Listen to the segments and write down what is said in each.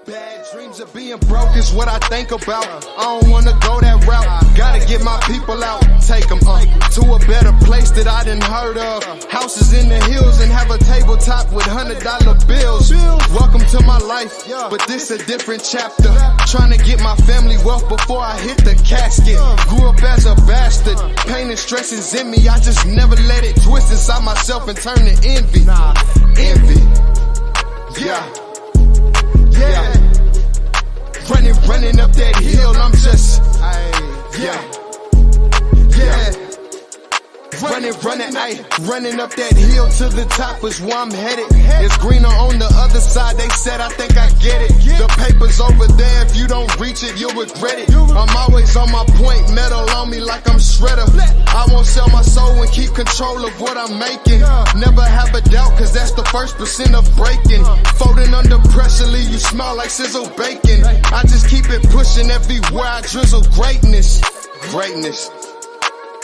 Bad dreams of being broke is what I think about. I don't wanna go that route. Gotta get my people out, take them to a better place that I done heard of. Houses in the hills and have a tabletop with $100 bills. Welcome to my life, but this a different chapter. Trying to get my family wealth before I hit the casket. Grew up as a bastard, pain and stress is in me. I just never let it twist inside myself and turn to envy. Envy, yeah. Running up that hill, I'm just, running up that hill to the top is where I'm headed. It's greener on the other side, they said I think I get it. The paper's over there, if you don't reach it, you'll regret it. I'm always on my point, metal on me like I'm Shredder. I won't sell my soul and keep control of what I'm making. Never have a doubt, cause that's the 1% of breaking. Folding under pressure, leave you smell like sizzle bacon. I just keep it pushing everywhere I drizzle greatness.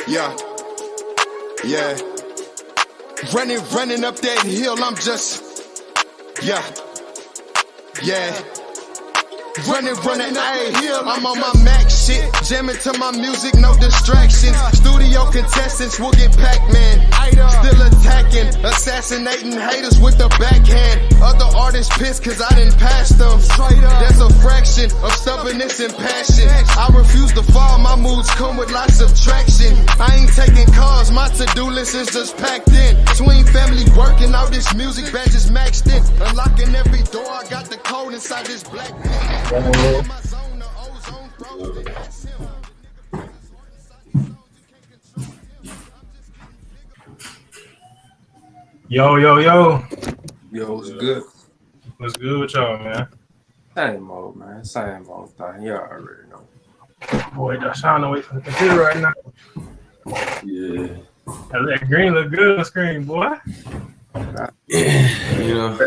Yeah. Running up that hill, I'm just, Running ayy, I'm on my max shit, jamming to my music, no distractions. Studio contestants will get Pac-Man. Still attacking, assassinating haters with the backhand. Other artists pissed cause I didn't pass them. There's a fraction of stubbornness and passion. I refuse to fall, my moods come with lots of traction. I ain't taking calls, my to-do list is just packed in. Twin family working, all this music badge is maxed in. Unlocking every door, I got the code inside this black pen. Yo, what's good? What's good with y'all, man? Same old, man. Same old thing. Y'all already know. Boy, I'm trying to wait for the computer right now. Yeah. That green look good on screen, boy. Yeah, you know.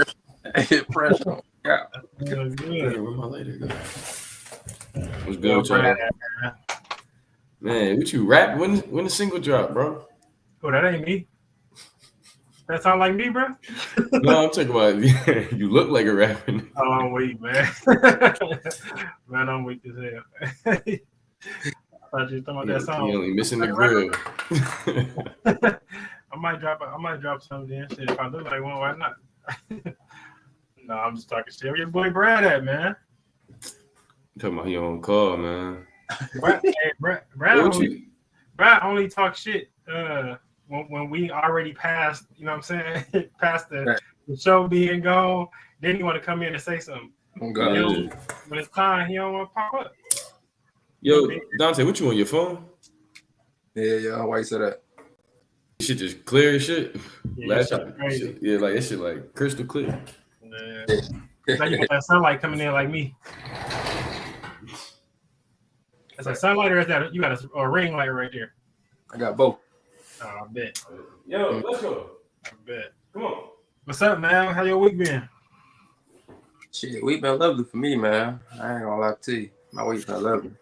Pressure on. Yeah. Good. Where my lady go? What's good with y'all? Man, what you rap? When the single drop, bro? Oh, that ain't me. That sound like me, bro? No, I'm talking about you look like a rapper. Oh, I'm weak, man. Man, I'm weak as hell. I thought you were talking about that song. You only missing the grill. I might drop something then. Shit, if I look like one, why not? No, I'm just talking shit. Where your boy Brad at, man? You talking about your own call, man. Brad only talk shit when we already passed, you know what I'm saying? Past the show being gone. Then you want to come in and say something. Oh, God. When it's time, he don't want to pop up. Yo, Dante, what you on your phone? Yeah. Why you say that? Shit just clear as shit. Yeah, Last time, shit, yeah, like that shit like crystal clear. Yeah. Now you got that sunlight coming in like me. Is that sunlight or is that you got a ring light right there? I got both. Oh, I bet. Yo, let's go. I bet. Come on. What's up, man? How your week been? Shit, week been lovely for me, man. I ain't gonna lie to you. My week been lovely.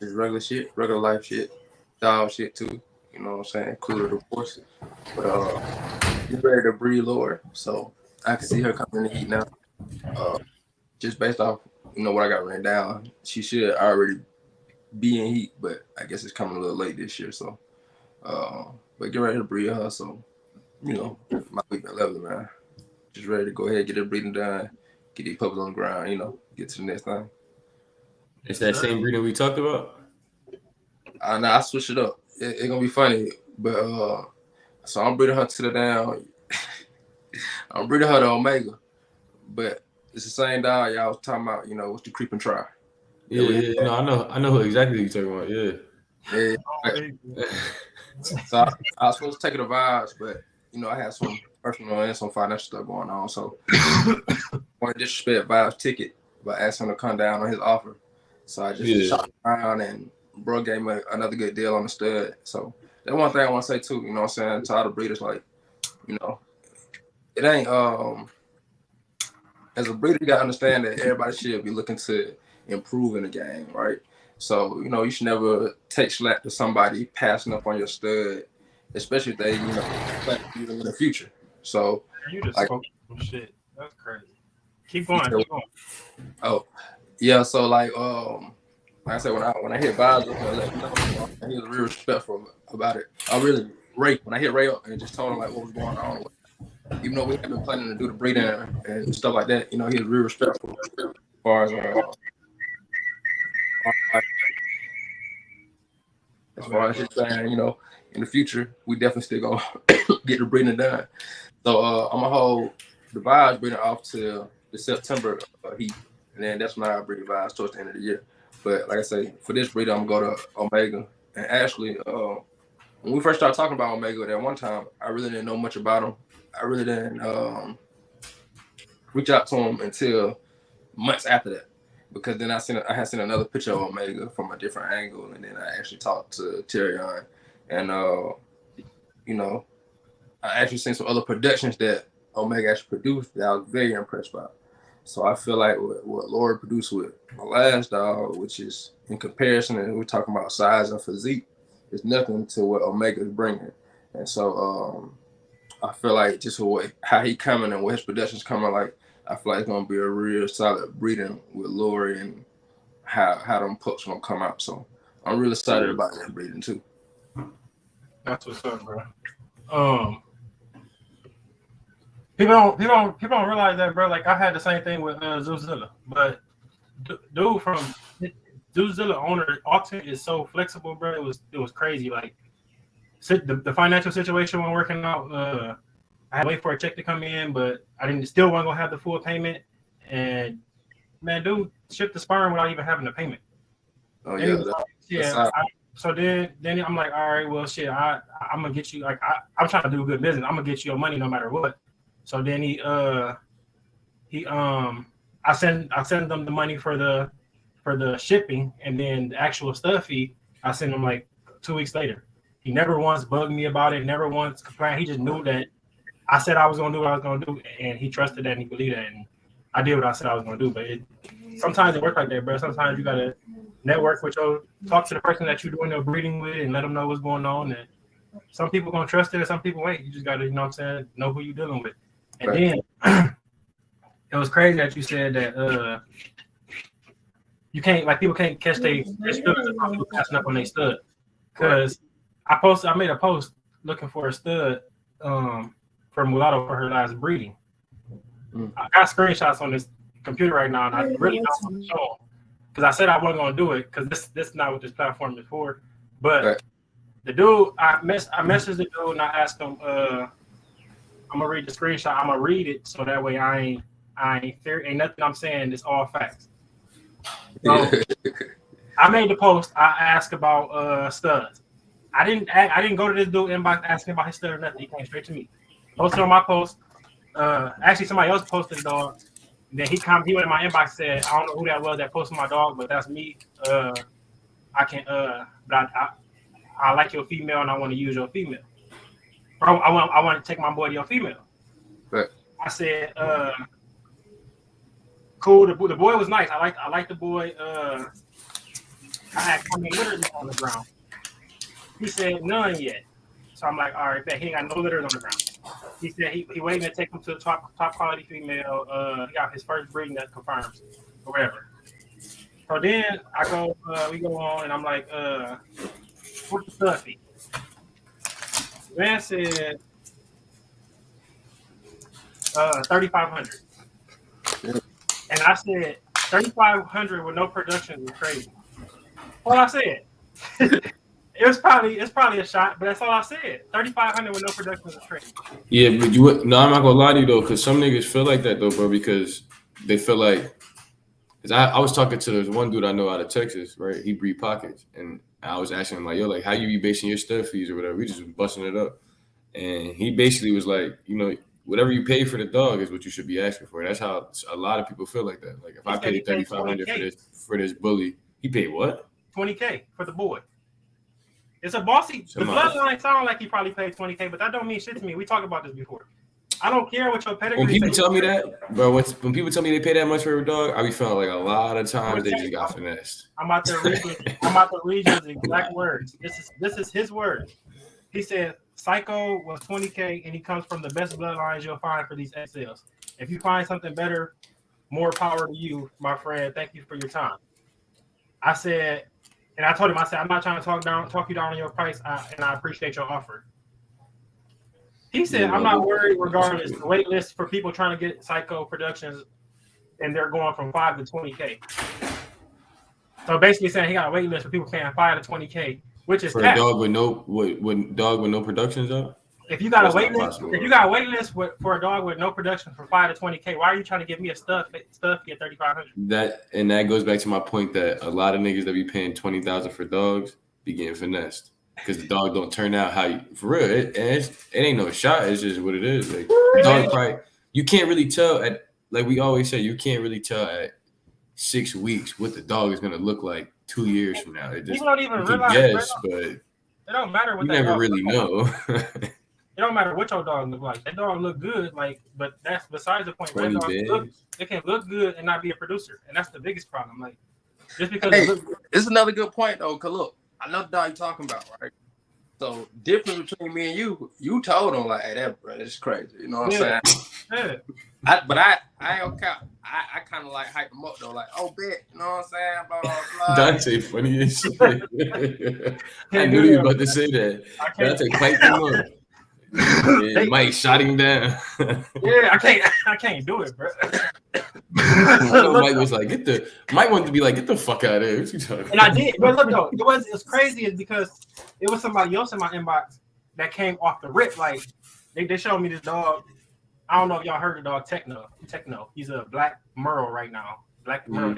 Just regular shit, regular life shit, dog shit too. You know what I'm saying? Included, of course. But she's ready to breathe lower, so I can see her coming in the heat now. Just based off, what I got written down, she should already be in heat, but I guess it's coming a little late this year. So, but get ready to breathe her. So, my week been lovely, man. Just ready to go ahead, get her breathing done, get these puppies on the ground, get to the next thing. It's that same breeding we talked about? I switched it up. It's gonna be funny, but so I'm breeding her to the down. I'm breeding her to Omega, but it's the same dog y'all was talking about. What's the creep and try? Yeah. No, I know exactly what you're talking about. Yeah. So I was supposed to take it to vibes, but I had some personal and some financial stuff going on, so want to disrespect Vibes' ticket by asking him to come down on his offer. So I just shot around and bro gave me another good deal on the stud. So that's one thing I want to say too, what I'm saying, to all the breeders, like, it ain't as a breeder, you gotta understand that everybody should be looking to improve in the game, right? So, you should never take slack to somebody passing up on your stud, especially if they, plan to use them in the future. So you just spoke some shit. That's crazy. Keep going. Keep going. Oh, yeah. So like I said, when I hit Vibes, he was real respectful about it. I really when I hit Ray up and just told him like what was going on. Even though we had been planning to do the breeding and stuff like that, you know, he was real respectful as far as just saying, you know, in the future we definitely still gonna get the breeding done. So I'm gonna hold the Vibes breeding off till the September heat, and then that's when I breed the Vibes towards the end of the year. But like I say, for this breed, I'm gonna go to Omega. And actually, when we first started talking about Omega, that one time, I really didn't know much about him. I really didn't reach out to him until months after that, because then I had seen another picture of Omega from a different angle, and then I actually talked to Terrion, and you know, I actually seen some other productions that Omega actually produced that I was very impressed by. So I feel like what Lori produced with my last dog, which is in comparison, and we're talking about size and physique, is nothing to what Omega is bringing. And so I feel like just how he coming and what his production's coming, like I feel like it's gonna be a real solid breeding with Lori and how them pups gonna come out. So I'm really excited about that breeding too. That's what's up, bro. People don't realize that, bro. Like I had the same thing with Zoozilla, but dude from Zoozilla owner auction is so flexible, bro. It was crazy. Like the financial situation wasn't working out. I had to wait for a check to come in, but I still wasn't gonna have the full payment. And man, dude shipped the sperm without even having the payment. Oh yeah, so then I'm like, all right, well, shit, I'm gonna get you. Like I'm trying to do good business. I'm gonna get you your money no matter what. So then I send them the money for the shipping, and then the actual stuff I send him like 2 weeks later. He never once bugged me about it, never once complained. He just knew that I said I was gonna do what I was gonna do, and he trusted that and he believed that, and I did what I said I was gonna do. But sometimes it works like that, bro. Sometimes you gotta network talk to the person that you're doing your breeding with, and let them know what's going on. And some people gonna trust it, and some people ain't. You just gotta, you know what I'm saying, know who you're dealing with. And right. Then it was crazy that you said that you can't, like, people can't catch their studs if people passing up on their stud. Because I made a post looking for a stud for Mulatto for her last breeding. I got screenshots on this computer right now, and I really don't want to show them because I said I wasn't gonna do it because this is not what this platform is for. But the dude, I messaged the dude and I asked him, I'm gonna read the screenshot. I'm gonna read it so that way I ain't nothing I'm saying. It's all facts. So I made the post. I asked about studs. I didn't go to this dude inbox asking about his stud or nothing. He came straight to me. Posted on my post. Actually, somebody else posted the dog. And then he went in my inbox and said, I don't know who that was that posted my dog, but that's me. But I like your female and I want to use your female. I want to take my boy to your female. Right. I said, cool. The boy was nice. I like the boy. I had how many litters on the ground? He said none yet. So I'm like, all right, bet he ain't got no litters on the ground. He said he waiting to take him to the top quality female. He got his first breeding that confirms or whatever. So then we go on, and I'm like, what's the stuffy? Man said 3,500, and I said 3,500 with no production is crazy. All I said. It's probably a shot, but that's all I said. 3,500 with no production is crazy. Yeah, but I'm not gonna lie to you though, because some niggas feel like that though, bro, because they feel like. Cause I was talking to this one dude I know out of Texas, right? He breed pockets, and I was asking him like, "Yo, like, how you be basing your stud fees or whatever?" We just busting it up, and he basically was like, you know, whatever you pay for the dog is what you should be asking for. That's how a lot of people feel like that. Like, if I paid 3,500 for this bully, he paid what? $20K for the boy. It's a bossy. The bloodline sound like he probably paid $20K, but that don't mean shit to me. We talked about this before. I don't care what your pedigree. When people tell me that, bro, when people tell me they pay that much for a dog, I be feeling like a lot of times they just got finessed. I'm about to read his exact words. This is his words. He said Psycho was $20K, and he comes from the best bloodlines you'll find for these XLs. If you find something better, more power to you, my friend. Thank you for your time. I said, and I told him, I said, I'm not trying to talk you down on your price, and I appreciate your offer. He said, I'm not worried regardless the wait list for people trying to get Psycho Productions, and they're going from 5 to 20K. So basically saying he got a wait list for people paying 5 to 20K, which is for a dog with no productions up. If you got a wait list, for a dog with no production for 5 to 20K, why are you trying to give me a stuffy at 3,500? That goes back to my point that a lot of niggas that be paying 20,000 for dogs be getting finessed because the dog don't turn out how you for real. It ain't no shot. It's just what it is. Like dog probably you can't really tell at like we always say you can't really tell at 6 weeks what the dog is gonna look like 2 years from now. It just you don't even realize. Guess, but it don't matter what you that never dog really know. It don't matter what your dog look like. That dog look good, like, but that's besides the point. That dog it can look good and not be a producer, and that's the biggest problem. Like, just because it's another good point though. Cause look, I know the dog you're talking about, right? So difference between me and you told him like, hey, that bro, it's crazy. You know what I'm saying? Yeah. I ain't count. I kind of like hype him up though, like, oh, bet, you know what I'm saying? Blah, blah, blah. Dante funny as shit. I knew you were about to say that. Dante piped him up. Yeah, Mike shot him down. Yeah, I can't do it, bro. Mike was like, Mike wanted to be like, get the fuck out of here. And I did, but look though, it was crazy is because it was somebody else in my inbox that came off the rip. Like they showed me this dog. I don't know if y'all heard the dog Techno. He's a black Merle right now. Black Merle.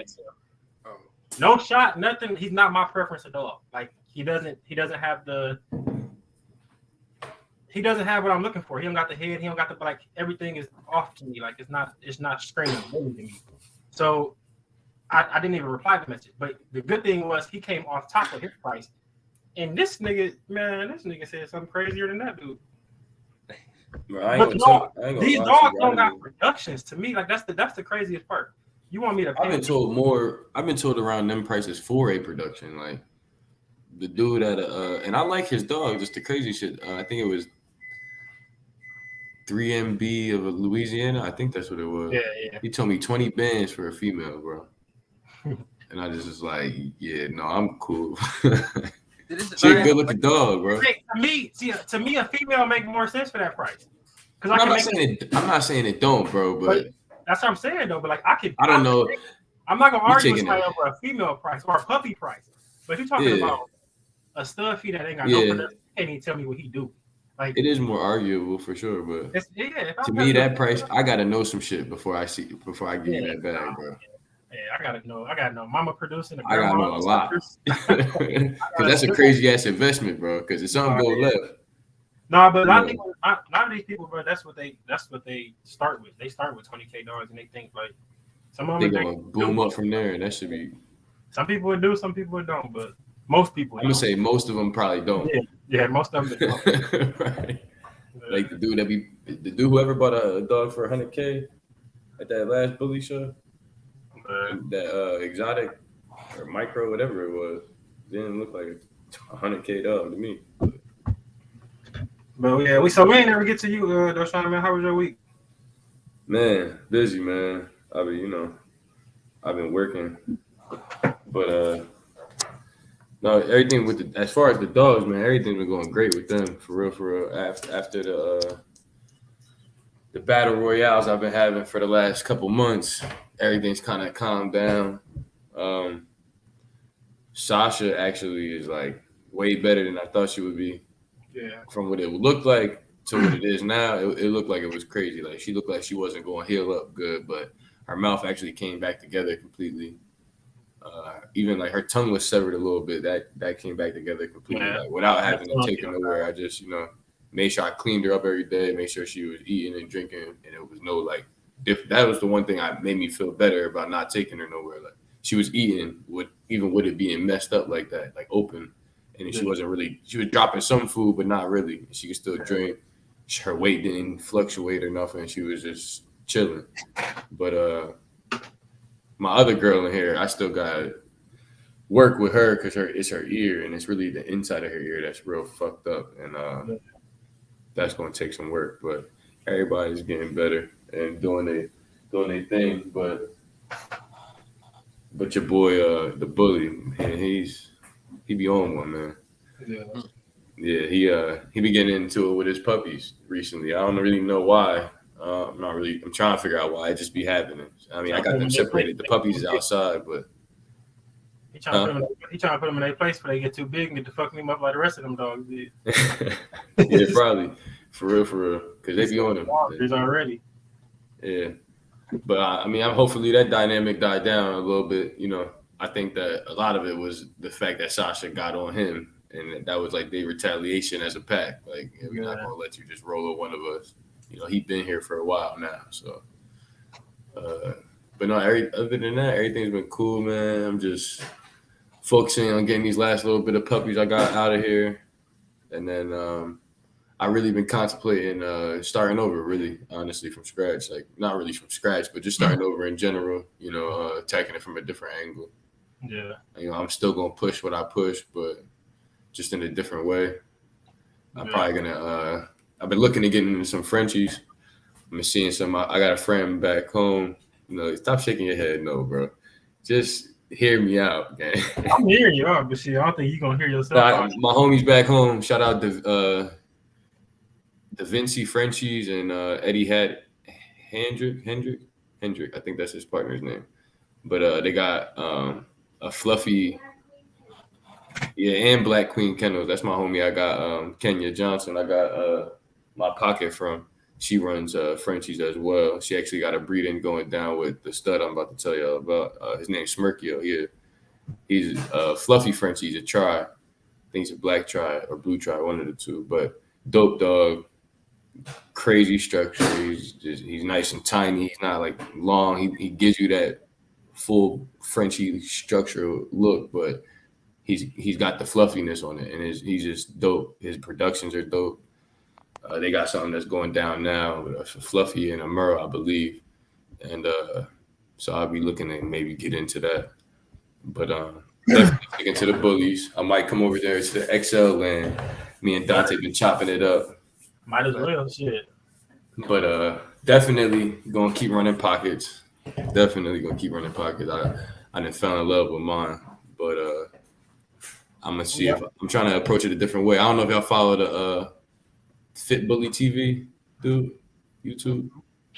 No shot, nothing. He's not my preference at all. Like he doesn't have what I'm looking for. He don't got the head. He don't got the like. Everything is off to me. Like it's not screaming to me. So I didn't even reply to the message. But the good thing was he came off top of his price. And this nigga said something crazier than that dude. Bro, these dogs don't got productions. To me, like that's the craziest part. You want me to? I've been told around them prices for a production. Like the dude at and I like his dog. Just the crazy shit. I think it was 3MB of Louisiana. I think that's what it was. Yeah. He told me 20 bands for a female, bro. And I just was like, yeah, no, I'm cool. She a good looking dog, bro. To me, a female make more sense for that price. Because I'm not saying it don't, bro, but that's what I'm saying though. But like I don't know. I'm not gonna argue with somebody over a female price or a puppy price. But you're talking about a stuffy that ain't got no production, you can't even tell me what he do. Like it is more arguable for sure, but to me that price, I gotta know some shit before I give you that bag, bro. Yeah, I gotta know. Mama producing. I gotta know a lot. Because that's a crazy ass investment, bro. Because if something go left. No, but I think a lot of these people, bro, that's what they start with. They start with $20K and they think like some of them they gonna boom up from there, and that should be. Some people would do, some people don't, but most people. I'm gonna say most of them probably don't. Yeah, most of them don't. Right. Like the dude whoever bought a dog for $100K at that last bully show. That exotic or micro, whatever it was, didn't look like a $100K dog to me. But yeah, we ain't never get to you, Darshana, man. How was your week? Man, busy, man. I've been working, but no, everything as far as the dogs, man, everything's been going great with them for real. After the battle royales I've been having for the last couple months, everything's kind of calmed down. Sasha actually is like way better than I thought she would be. Yeah. From what it would look like to what it is now, it looked like it was crazy. Like she looked like she wasn't going to heal up good, but her mouth actually came back together completely. Even like her tongue was severed a little bit. That came back together completely, like, without having to take her nowhere. I just made sure I cleaned her up every day, made sure she was eating and drinking, and it was no like. That was the one thing that made me feel better about not taking her nowhere. Like she was eating with it being messed up like that, like open. And she wasn't really, she was dropping some food, but not really. She could still drink. Her weight didn't fluctuate or nothing. She was just chilling. But my other girl in here, I still got to work with her because it's her ear, and it's really the inside of her ear that's real fucked up. And that's going to take some work. But everybody's getting better and doing their thing. But But your boy, the bully, man, he be on one, man. Yeah. Yeah, he be getting into it with his puppies recently. I don't really know why. I'm trying to figure out why it just be happening. I mean, I got them separated. The puppies is outside, but He trying to put them in their place before they get too big and get to fucking them up like the rest of them dogs did. yeah, probably for real, because they be on them. There's already. Yeah, but I mean, hopefully that dynamic died down a little bit. You know, I think that a lot of it was the fact that Sasha got on him. And that was like the retaliation as a pack. Like, we're not gonna let you just roll with one of us. You know, he's been here for a while now. So, but no, other than that, everything's been cool, man. I'm just focusing on getting these last little bit of puppies I got out of here, and then I really been contemplating starting over. Really, honestly, from scratch. Like, not really from scratch, but just starting over in general. You know, attacking it from a different angle. Yeah. You know, I'm still gonna push what I push, but just in a different way. I'm probably gonna. I've been looking to get into some Frenchies. I'm seeing some. I got a friend back home. You know, stop shaking your head, no, bro. Just hear me out, gang. I'm hearing you out, but shit, I don't think you're gonna hear yourself. My homies back home. Shout out to Da Vinci Frenchies and Eddie Hendrick. I think that's his partner's name. But they got a fluffy. Yeah, and Black Queen Kennels. That's my homie. I got Kenya Johnson. I got my pocket from. She runs Frenchies as well. She actually got a breeding going down with the stud I'm about to tell y'all about. His name's Smirkio. He's a fluffy Frenchie. He's a tri. I think he's a black tri or blue tri, one of the two. But dope dog, crazy structure. He's nice and tiny. He's not like long. He gives you that full Frenchie structural look, but he's got the fluffiness on it, and he's just dope. His productions are dope. They got something that's going down now with a Fluffy and a Murrow, I believe, and so I'll be looking to maybe get into that. But definitely sticking to the bullies. I might come over there to the XL land. Me and Dante been chopping it up. Might as well, shit. But definitely gonna keep running pockets. Definitely gonna keep running pockets. I done fell in love with mine, but I'm gonna see if I'm trying to approach it a different way. I don't know if y'all follow the Fit Bully TV dude, YouTube.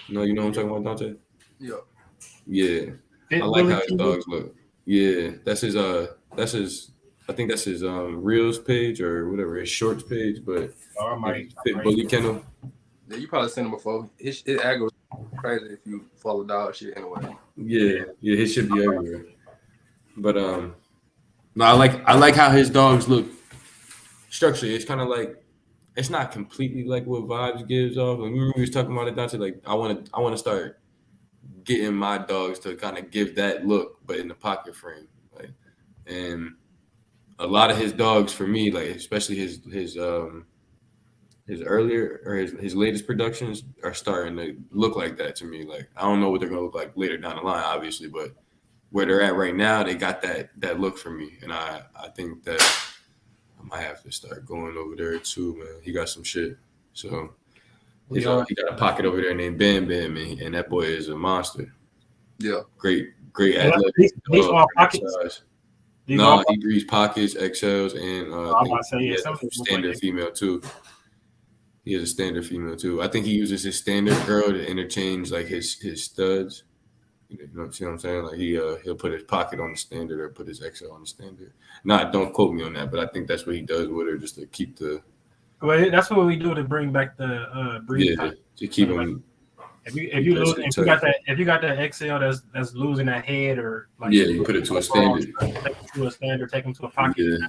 No, you know what I'm talking about, Dante? Yeah. Fit I like Bully how his TV? dogs look. Yeah, that's his I think that's his Reels page or whatever, his shorts page, but Oh, I might. Fit Bully Kennel. Yeah, you probably seen him before. His aggro crazy if you follow dog shit anyway. Yeah, his should be everywhere. But no, I like how his dogs look structured. It's kind of like it's not completely like what Vibes gives off. Like, remember we was talking about it, Dante. Like I want to start getting my dogs to kind of give that look, but in the pocket frame. Like, and a lot of his dogs for me, like especially his earlier or his latest productions are starting to look like that to me. Like I don't know what they're gonna look like later down the line, obviously, but where they're at right now, they got that look for me, and I think that I might have to start going over there too, man. He got some shit, so he got a pocket over there named Bam Bam, and that boy is a monster. Yeah, great athletic. These all pockets. No, he breeds pockets, XLs, and I'm about to say, he yeah, has some a people standard like female too. He has a standard female too. I think he uses his standard girl to interchange like his studs. You know, see what I'm saying? Like he'll put his pocket on the standard or put his XL on the standard. Don't quote me on that, but I think that's what he does with her just to keep the. Well, that's what we do to bring back the breed. Yeah, to keep him. If you got that XL that's losing that head or like you put it to a standard. Take him to a pocket. Yeah.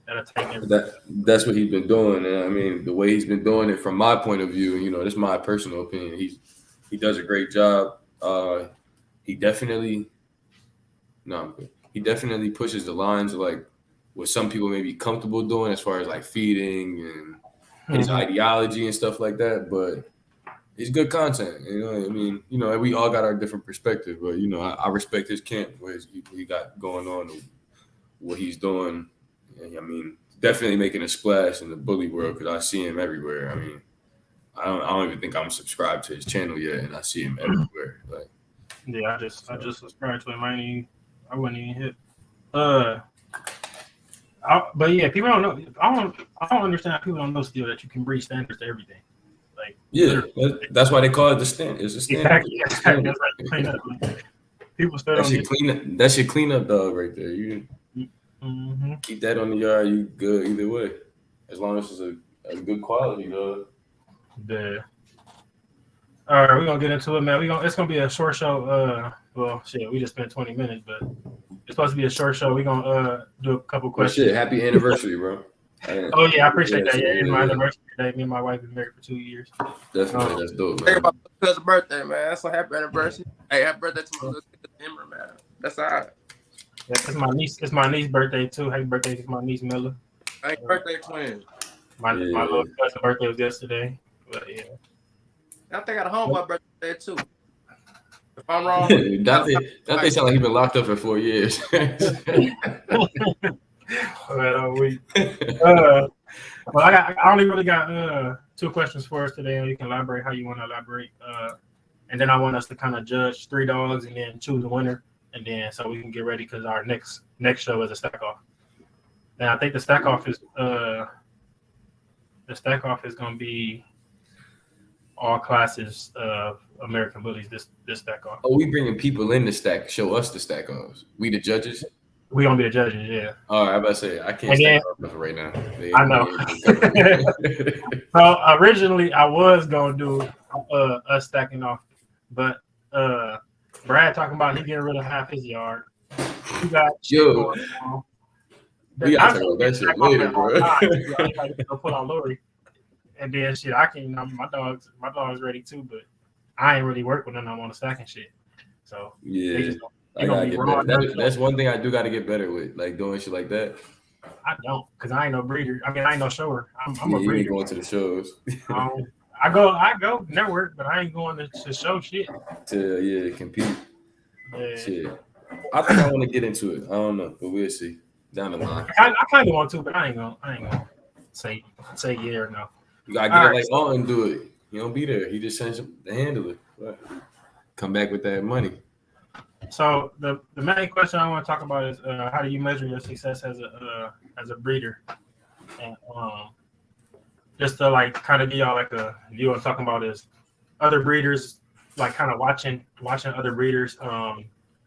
That'll take everything. That's what he's been doing, and I mean the way he's been doing it from my point of view. You know, this is my personal opinion. He does a great job. He definitely pushes the lines of like what some people may be comfortable doing as far as like feeding and his ideology and stuff like that. But it's good content. You know what I mean? You know, we all got our different perspectives, but you know, I respect his camp, what he got going on, and what he's doing. And, I mean, definitely making a splash in the bully world because I see him everywhere. I mean, I don't even think I'm subscribed to his channel yet, and I see him everywhere. Like, Yeah, I just subscribed to it. I wouldn't even hit. But yeah, people don't know. I don't understand how people don't know still that you can breed standards to everything. Like Yeah, that's why they call it the stand. It's a standard. Exactly. That's like clean up. Like, people still That don't should clean up. That should clean up, dog, right there. You Mm-hmm. keep that on the yard, you good either way, as long as it's a good quality, dog. Yeah. All right, we're gonna get into it, man. It's gonna be a short show. Well, shit, we just spent 20 minutes, but it's supposed to be a short show. We're gonna do a couple Well, questions. shit, happy anniversary, bro. Oh yeah, I appreciate that. Yeah, it's my yeah. anniversary today. Me and my wife been married for 2 years. Definitely, that's dope, Hey, man. my cousin's birthday, man. So happy anniversary. Hey, happy birthday to my little Emma, man. That's all right. Yeah, it's my niece's birthday too. Happy birthday to my niece Miller. Hey, birthday twin. My little cousin's birthday was yesterday. But yeah. I think I got a homeboy birthday too. If I'm wrong, Dante sound like he been locked up for 4 years. Well, I only really got 2 questions for us today, and you can elaborate how you want to elaborate. And then I want us to kind of judge 3 dogs and then choose a winner, and then so we can get ready because our next show is a stack off. And I think the stack off is going to be all classes of American Bullies. This stack off. Oh, we bringing people in to stack, show us the stack offs. We the judges. We gonna be the judges, yeah. All right, I'm about to say I can't stack off right now. I know. So originally I was gonna do us stacking off, but Brad talking about he getting rid of half his yard. You got Yo, we gotta talk about that shit later, bro. Go put on Lori, and then shit. I can. My dog's ready too, but I ain't really work with them. I'm on the stacking shit. So yeah. I gotta get better. That's one thing I do gotta get better with, like doing shit like that. I don't, cause I ain't no breeder. I mean, I ain't no shower. I'm a breeder. You ain't going to the shows. I go network, but I ain't going to show shit. To compete. Yeah. Shit. I think I want to get into it. I don't know, but we'll see down the line. I kind of want to, but I ain't gonna say yeah or no. You gotta get it like on and do it. He don't be there. He just sends him the handler. Come back with that money. So the main question I want to talk about is how do you measure your success as a breeder, and just to like kind of give y'all like a view I'm talking about is other breeders, like kind of watching other breeders,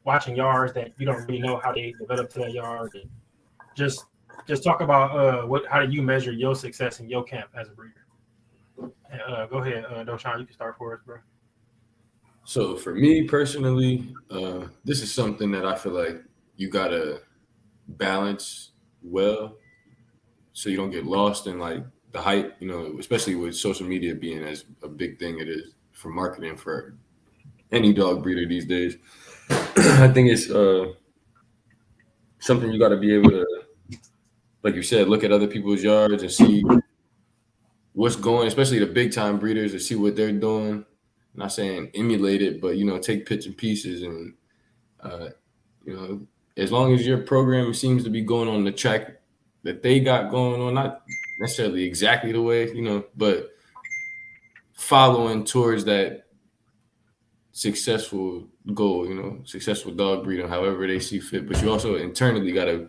watching yards that you don't really know how they develop to that yard, and just talk about how do you measure your success in your camp as a breeder. Go ahead, Doshan, you can start for us, bro. So for me personally, this is something that I feel like you gotta balance well, so you don't get lost in like the hype. You know, especially with social media being as a big thing it is for marketing for any dog breeder these days. I think it's something you got to be able to, like you said, look at other people's yards and see what's going, especially the big time breeders, and see what they're doing. I'm not saying emulate it, but take bits and pieces, and as long as your program seems to be going on the track that they got going on, not necessarily exactly the way, but following towards that successful goal, successful dog breeding, however they see fit. But you also internally got to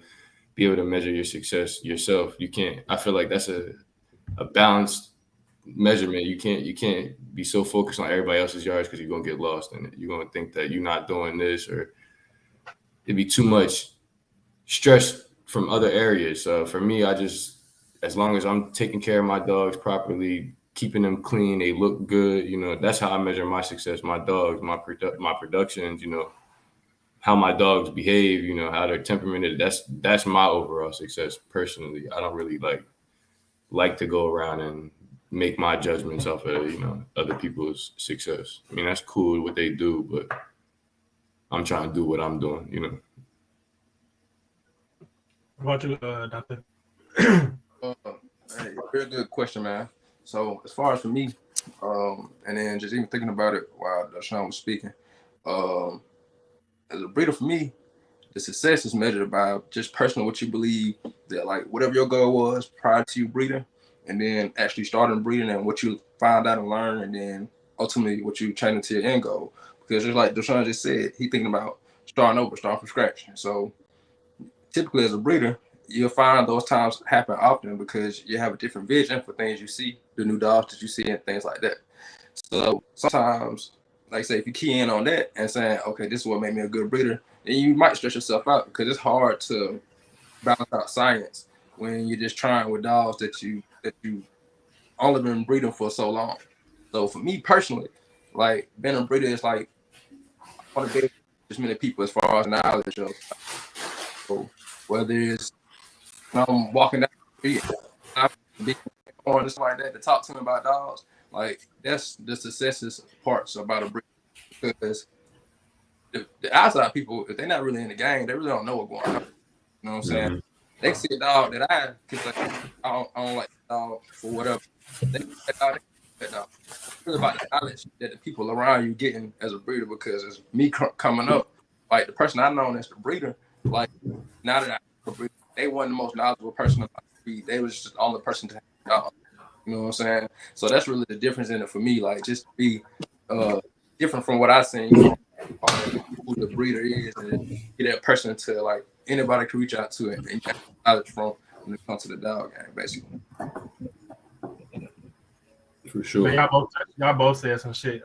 be able to measure your success yourself. You can't. I feel like that's a balanced measurement. You can't be so focused on everybody else's yards because you're gonna get lost in it. You're gonna think that you're not doing this, or it'd be too much stress from other areas. So for me, as long as I'm taking care of my dogs properly, keeping them clean, they look good, that's how I measure my success. My dogs, my productions, how my dogs behave, how they're temperamented. That's my overall success personally. I don't really like to go around and make my judgments off of other people's success. I mean, that's cool what they do, but I'm trying to do what I'm doing. What about you, Doctor? Hey, very good question, man. So as far as for me, and then just even thinking about it while Doshan was speaking, as a breeder for me, the success is measured by just personally what you believe that, like, whatever your goal was prior to you breeding, and then actually starting breeding and what you find out and learn, and then ultimately what you train into your end goal. because just like Deshaun just said, he thinking about starting from scratch. So typically as a breeder, you'll find those times happen often because you have a different vision for things you see, the new dogs that you see and things like that. So sometimes, like say, if you key in on that and saying, okay, this is what made me a good breeder, then you might stress yourself out because it's hard to balance out science when you're just trying with dogs that you only been breeding for so long. So for me personally, like being a breeder is like I want to be as many people as far as knowledge of. So whether it's I'm walking down the street, or just like that to talk to me about dogs, like that's the successes parts about a breed because the outside people, if they're not really in the game, they really don't know what's going on. You know what I'm saying? Mm-hmm. They see a dog that I don't like the dog for whatever. They see that dog. It's really about the knowledge that the people around you getting as a breeder because it's me coming up. Like the person I know as the breeder, like now that I'm a breeder, they weren't the most knowledgeable person about the breed. They was just the only person to have a dog. You know what I'm saying? So that's really the difference in it for me. Like just be different from what I seen, you know, who the breeder is, and get that person to like anybody can reach out to it and get knowledge from when it comes to the dog game, basically. For sure. Y'all both said some shit.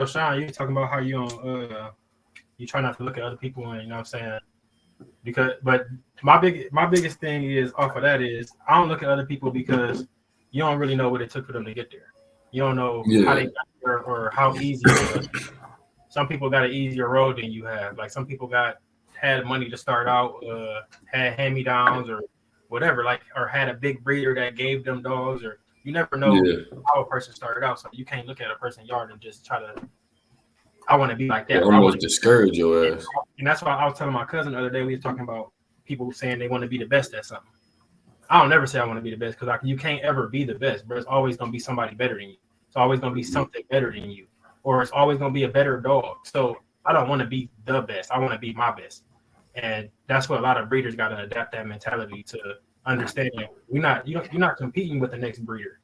Sean, you talking about how you don't you try not to look at other people, and you know what I'm saying? But my biggest thing is off of that is I don't look at other people because you don't really know what it took for them to get there. You don't know how they got there or how easy it was. Some people got an easier road than you have. Like some people had money to start out, had hand-me-downs or whatever, like or had a big breeder that gave them dogs, or you never know how a person started out. So you can't look at a person's yard and just try to. I want to be like that. Almost discourage your ass. And that's why I was telling my cousin the other day. We were talking about people saying they want to be the best at something. I don't never say I want to be the best because you can't ever be the best, but it's always going to be somebody better than you. It's always going to be something better than you, or it's always going to be a better dog. So I don't want to be the best. I want to be my best. And that's what a lot of breeders got to adapt that mentality to understand. You're not competing with the next breeder.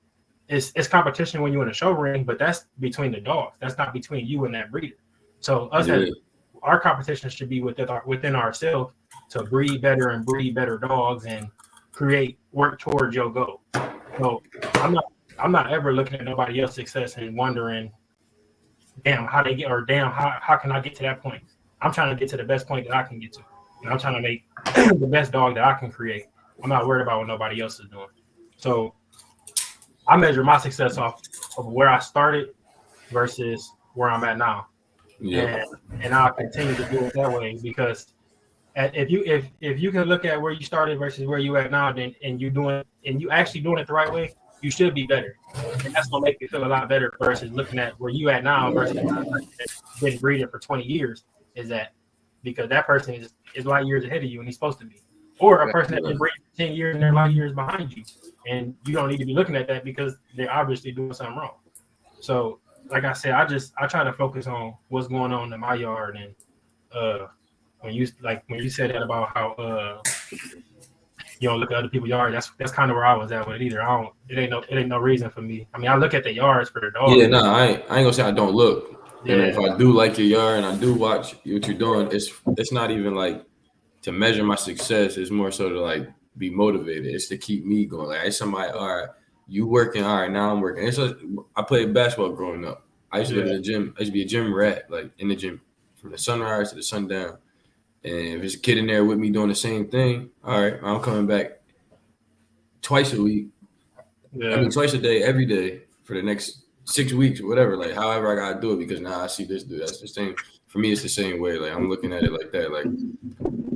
It's competition when you're in a show ring, but that's between the dogs. That's not between you and that breeder. So our competition should be within ourselves to breed better dogs and work towards your goal. So I'm not ever looking at nobody else's success and wondering, damn, how they get, or damn, how can I get to that point? I'm trying to get to the best point that I can get to. And I'm trying to make the best dog that I can create. I'm not worried about what nobody else is doing. So I measure my success off of where I started versus where I'm at now. Yeah. And I'll continue to do it that way because if you can look at where you started versus where you at now, then and you actually doing it the right way, you should be better. And that's gonna make you feel a lot better versus looking at where you at now versus that's been breeding for 20 years. Is that because that person is light years ahead of you and he's supposed to be. Or a person that's been breeding for 10 years and they're light years behind you. And you don't need to be looking at that because they're obviously doing something wrong. So, like I said, I try to focus on what's going on in my yard. And when you said that about how you don't look at other people's yards, that's kind of where I was at with it either. It ain't no reason for me. I mean, I look at the yards for the dogs. Yeah, no, I ain't gonna say I don't look. Yeah. And if I do like your yard and I do watch what you're doing, it's not even like to measure my success. It's more so to like be motivated. It's to keep me going. Like it's somebody, all right, you working, all right, now I'm working. It's like, I played basketball growing up. I used to live in the gym. I used to be a gym rat, like in the gym from the sunrise to the sundown. And if there's a kid in there with me doing the same thing, all right, I'm coming back twice a week. Yeah. I mean, twice a day, every day for the next 6 weeks or whatever. Like, however I gotta do it because now I see this dude. That's the same. For me, it's the same way. Like, I'm looking at it like that. Like,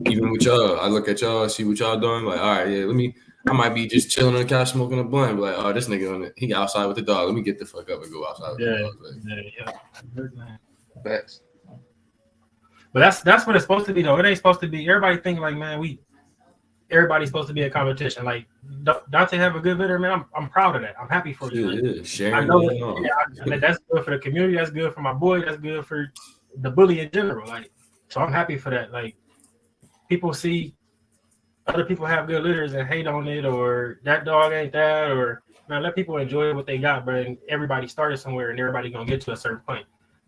even with y'all, I look at y'all, see what y'all doing. Like, all right, yeah, I might be just chilling on the couch smoking a blunt. Be like, oh, this nigga he outside with the dog. Let me get the fuck up and go outside with the dog. Like, yeah. Facts. But that's what it's supposed to be, though. It ain't supposed to be. Everybody think like, man, everybody's supposed to be a competition. Like Dante have a good litter, man. I'm proud of that. I'm happy for you. Yeah, I know that's good for the community. That's good for my boy. That's good for the bully in general. Like, so I'm happy for that. Like, people see other people have good litters and hate on it, or that dog ain't that, or man, let people enjoy what they got, bro. And everybody started somewhere, and everybody gonna get to a certain point.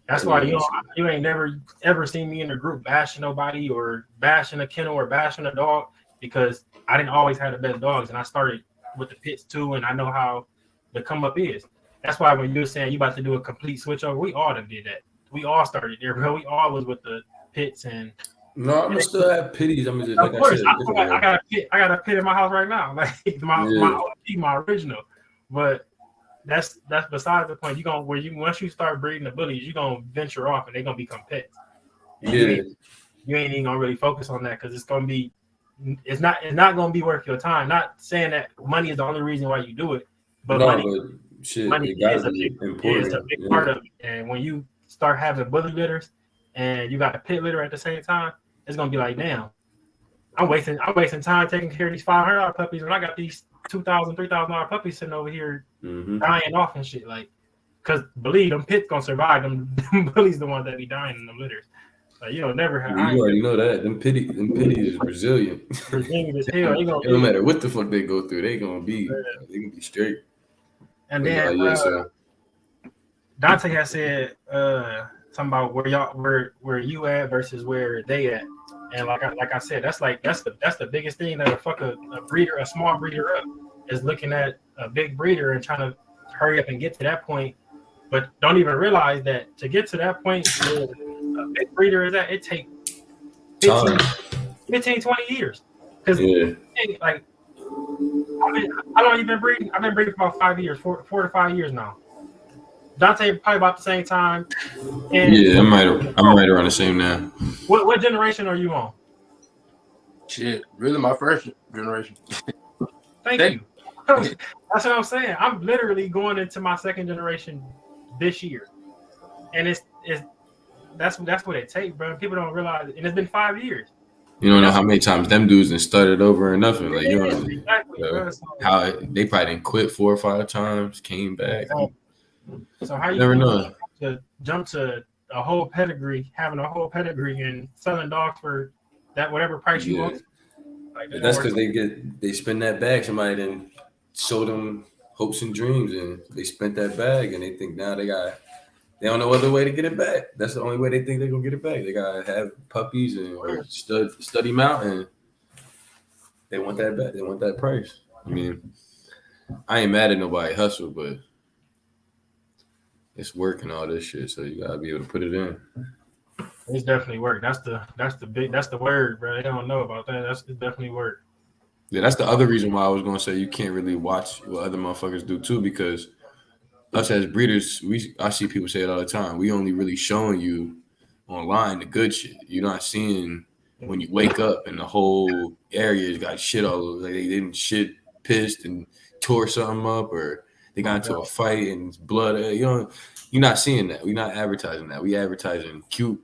That's why you ain't never ever seen me in a group bashing nobody or bashing a kennel or bashing a dog, because I didn't always have the best dogs, and I started with the pits too, and I know how the come up is. That's why when you're saying you about to do a complete switch over, we all done did that. We all started there, bro. We all was with the pits and. No, I'm gonna still have pitties. I'm just Of course, I got a pit in my house right now, like my original. But that's besides the point. Once you start breeding the bullies, you're gonna venture off and they're gonna become pets. You ain't even gonna really focus on that because it's not gonna be worth your time. Not saying that money is the only reason why you do it, but money is a big part of it. And when you start having bully litters and you got a pit litter at the same time, it's gonna be like, damn, I'm wasting time taking care of these $500 puppies, and I got these $2,000, $3,000 puppies sitting over here dying off and shit. Like, cause believe them pits gonna survive. Them bullies the ones that be dying in them litters. Like, you don't never have. You already know that. Them pitties is resilient. Resilient as hell. It don't matter what the fuck they go through, they gonna be straight. And then Dante has said something about where you at versus where they at. And like I said, that's the biggest thing that fuck a small breeder up, is looking at a big breeder and trying to hurry up and get to that point, but don't even realize that to get to that point where a big breeder is at, it takes 15, 20 years. Because like I've been breeding for about 5 years, 4 to 5 years now. Dante probably about the same time. And I'm right around the same now. What generation are you on? Shit, really my first generation. Thank you. That's what I'm saying. I'm literally going into my second generation this year, and that's what it takes, bro. People don't realize it. And it's been 5 years. You don't know how many times them dudes and started over and nothing. Like, exactly, bro. How they probably didn't quit 4 or 5 times, came back. Exactly. So how you never know to jump to a whole pedigree, having a whole pedigree and selling dogs for that whatever price you want? Like, that's because they spend that bag. Somebody then sold them hopes and dreams, and they spent that bag, and they think now they don't know other way to get it back. That's the only way they think they're gonna get it back. They gotta have puppies and or stud them out, and they want that back. They want that price. I mean, I ain't mad at nobody hustle, but it's work and all this shit, so you gotta be able to put it in. It's definitely work. That's the word, bro. They don't know about that. It's definitely work. Yeah, that's the other reason why I was gonna say you can't really watch what other motherfuckers do too, because us as breeders, I see people say it all the time. We only really showing you online the good shit. You're not seeing when you wake up and the whole area's got shit all over. Like they didn't shit pissed and tore something up, or they got into a fight and it's blood. You're not seeing that. We're not advertising that. We advertising cute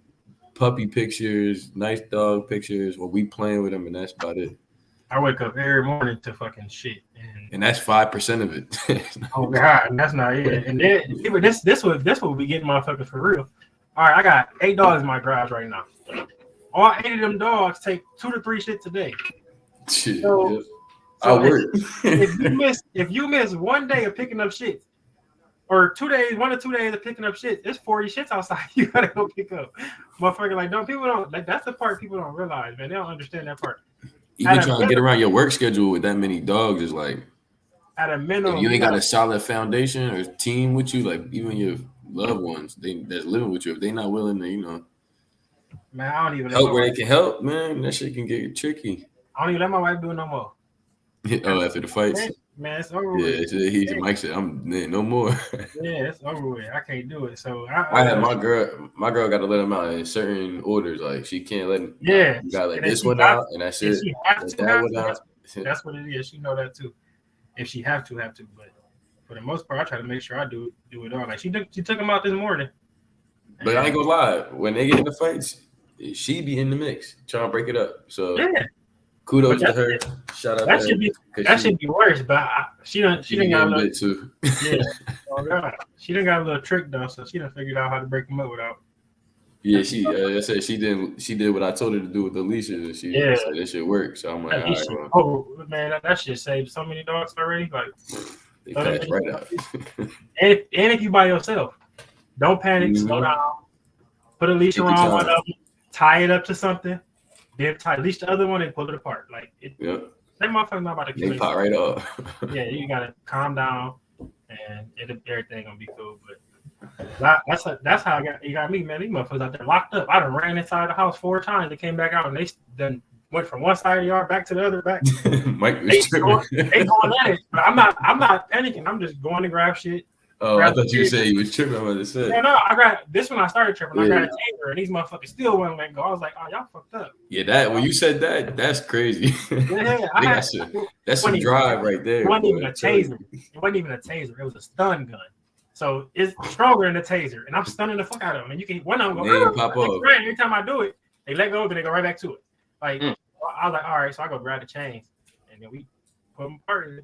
puppy pictures, nice dog pictures, or we playing with them, and that's about it. I wake up every morning to fucking shit, and that's 5% of it. Oh God, that's not it. And then this will be getting motherfuckers for real. All right, I got 8 dogs in my garage right now. All 8 of them dogs take 2 to 3 shits a day. Shit, so I work. if you miss one day of picking up shit, or 1 to 2 days of picking up shit, it's 40 shits outside you gotta go pick up. Motherfucker, like that's the part people don't realize, man. They don't understand that part. Even trying to get around your work schedule with that many dogs is like, at a minimum, if you ain't got a solid foundation or team with you, like even your loved ones that's living with you, if they not willing to, man, I don't even help where they can help, man, that shit can get tricky. I don't even let my wife do it no more. Oh, after the fights? Man, it's over with. Yeah, Mike said, no more. Yeah, it's over with. I can't do it. So I had my girl got to let him out in certain orders. Like she can't let him. Yeah, you got to let this one out, and that's it. That's what it is. She know that too. If she have to, but for the most part, I try to make sure I do it all. Like she took him out this morning. But I ain't gonna lie, when they get in the fights, she be in the mix, trying to break it up. So yeah. Kudos to her. Shout out that to her. That should be worse, but she done got a little too. Yeah. Oh God. She done got a little trick though, so she done figured out how to break them up without. Yeah, I said she did what I told her to do with the leashes, and she said that shit work. So I'm like, all right, well. Oh man, that shit saved so many dogs already. Like they passed right out. and if you by yourself, don't panic, slow down, put a leash Take your around one time. of them, tie it up to something, then leash the other one and pull it apart. Like Yep. that motherfucker's not about to kill They you. pop right off. Yeah, you gotta calm down, and everything gonna be cool. But that's how you got me, man. These motherfuckers out there locked up. I done ran inside the house 4 times. They came back out, and they then went from one side of the yard back to the other back. Mike They was tripping. going at it, but I'm not panicking. I'm just going to grab shit. Oh, I thought you were saying you was tripping. I was about to say. Yeah, no, I got this when I started tripping. I Yeah. got a taser, and these motherfuckers still wouldn't let go. I was like, oh, y'all fucked up. Yeah, that when you said that, that's crazy. Yeah, That's some drive right there. It wasn't boy. even a taser. It wasn't even a taser. It was a stun gun. So it's stronger than a taser, and I'm stunning the fuck out of them. And you can one of them They go ain't pop off. right. Every time I do it, they let go, then they go right back to it. Like Mm. I was like, all right, so I go grab the chains, and then we put them apart. And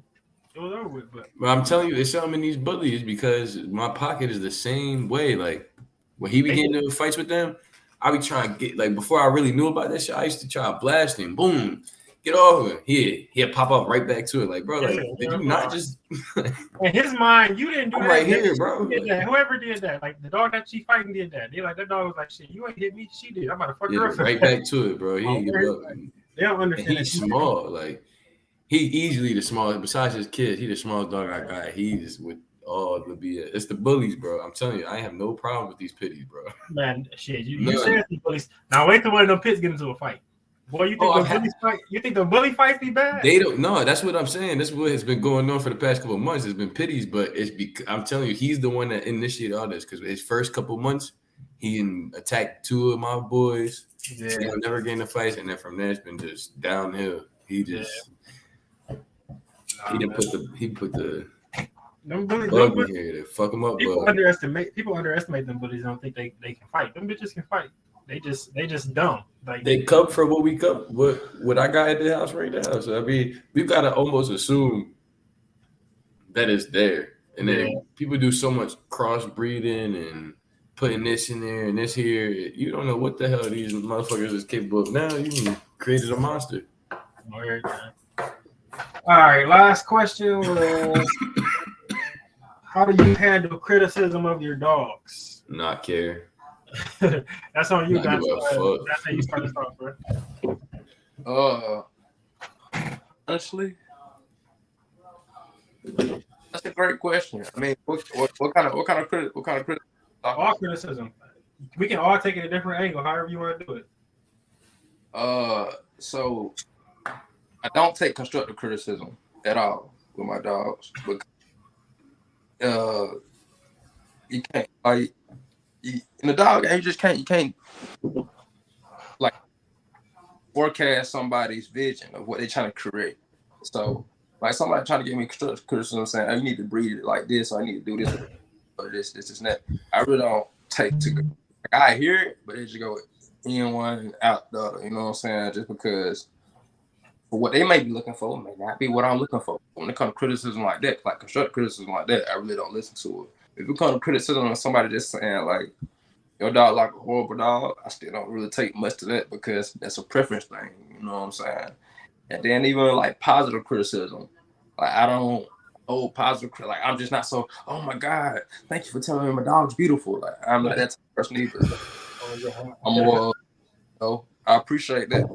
it was over with. But I'm telling you, it's something in these bullies because my pocket is the same way. Like when he be getting into fights with them, I be trying to get like before I really knew about this shit, I used to try to blast him. Boom, get off of him. He'll pop up right back to it. Like, bro, like, did you not just in his mind, you didn't do I'm that. right here, bro. Did that. Whoever did that, like the dog that she fighting did that. They like that dog was like, shit, you ain't hit me, she did. I'm about to fuck Yeah, her up. right back to it, bro. He ain't give up. They don't And understand. he's small. Like he easily the smallest. Besides his kids, he the smallest dog I got. He's with all the BS. It's the bullies, bro. I'm telling you, I have no problem with these pitties, bro. Man, shit, you None. said the bullies. Now wait till one of them pits get into a fight. Boy, you think Oh, the bullies fight? You think the bully fights be bad? They don't know. That's what I'm saying. That's what has been going on for the past couple of months. It's been pitties, but it's because I'm telling you, he's the one that initiated all this. Because his first couple months, he attacked 2 of my boys. Yeah. They never getting the fights, and then from there it's been just downhill. He just he put the Them bullies, bug in here to fuck him up. people But underestimate them bullies. Don't think they can fight. Them bitches can fight. They just dumb. Like they cup for what we cup. What I got at the house right now. So I mean, we've got to almost assume that it's there, and then people do so much crossbreeding and putting this in there and this here. You don't know what the hell these motherfuckers is capable of. Now you created a monster. All right, last question was, how do you handle criticism of your dogs? Not care. That's on you, Not guys. give a fuck. That's how you start this off, bro. Honestly, that's a great question. I mean, what kind of criticism? All criticism. We can all take it a different angle, however you want to do it. So I don't take constructive criticism at all with my dogs, but you can't like in the dog game. You can't like forecast somebody's vision of what they're trying to create. So like somebody trying to give me constructive criticism saying, "Oh, you need to breed it like this, or I need to do this or this and that." I really don't take to. Like, I hear it, but it just go in one and out the other. You know what I'm saying? Just because for what they may be looking for may not be what I'm looking for. When it comes to criticism like that, like constructive criticism like that, I really don't listen to it. If it comes to criticism of somebody just saying like your dog like a horrible dog, I still don't really take much to that because that's a preference thing. You know what I'm saying? And then even like positive criticism, like I don't positive. Like I'm just not so. Oh my God! Thank you for telling me my dog's beautiful. Like I'm not that type of person either. I'm more. I appreciate that.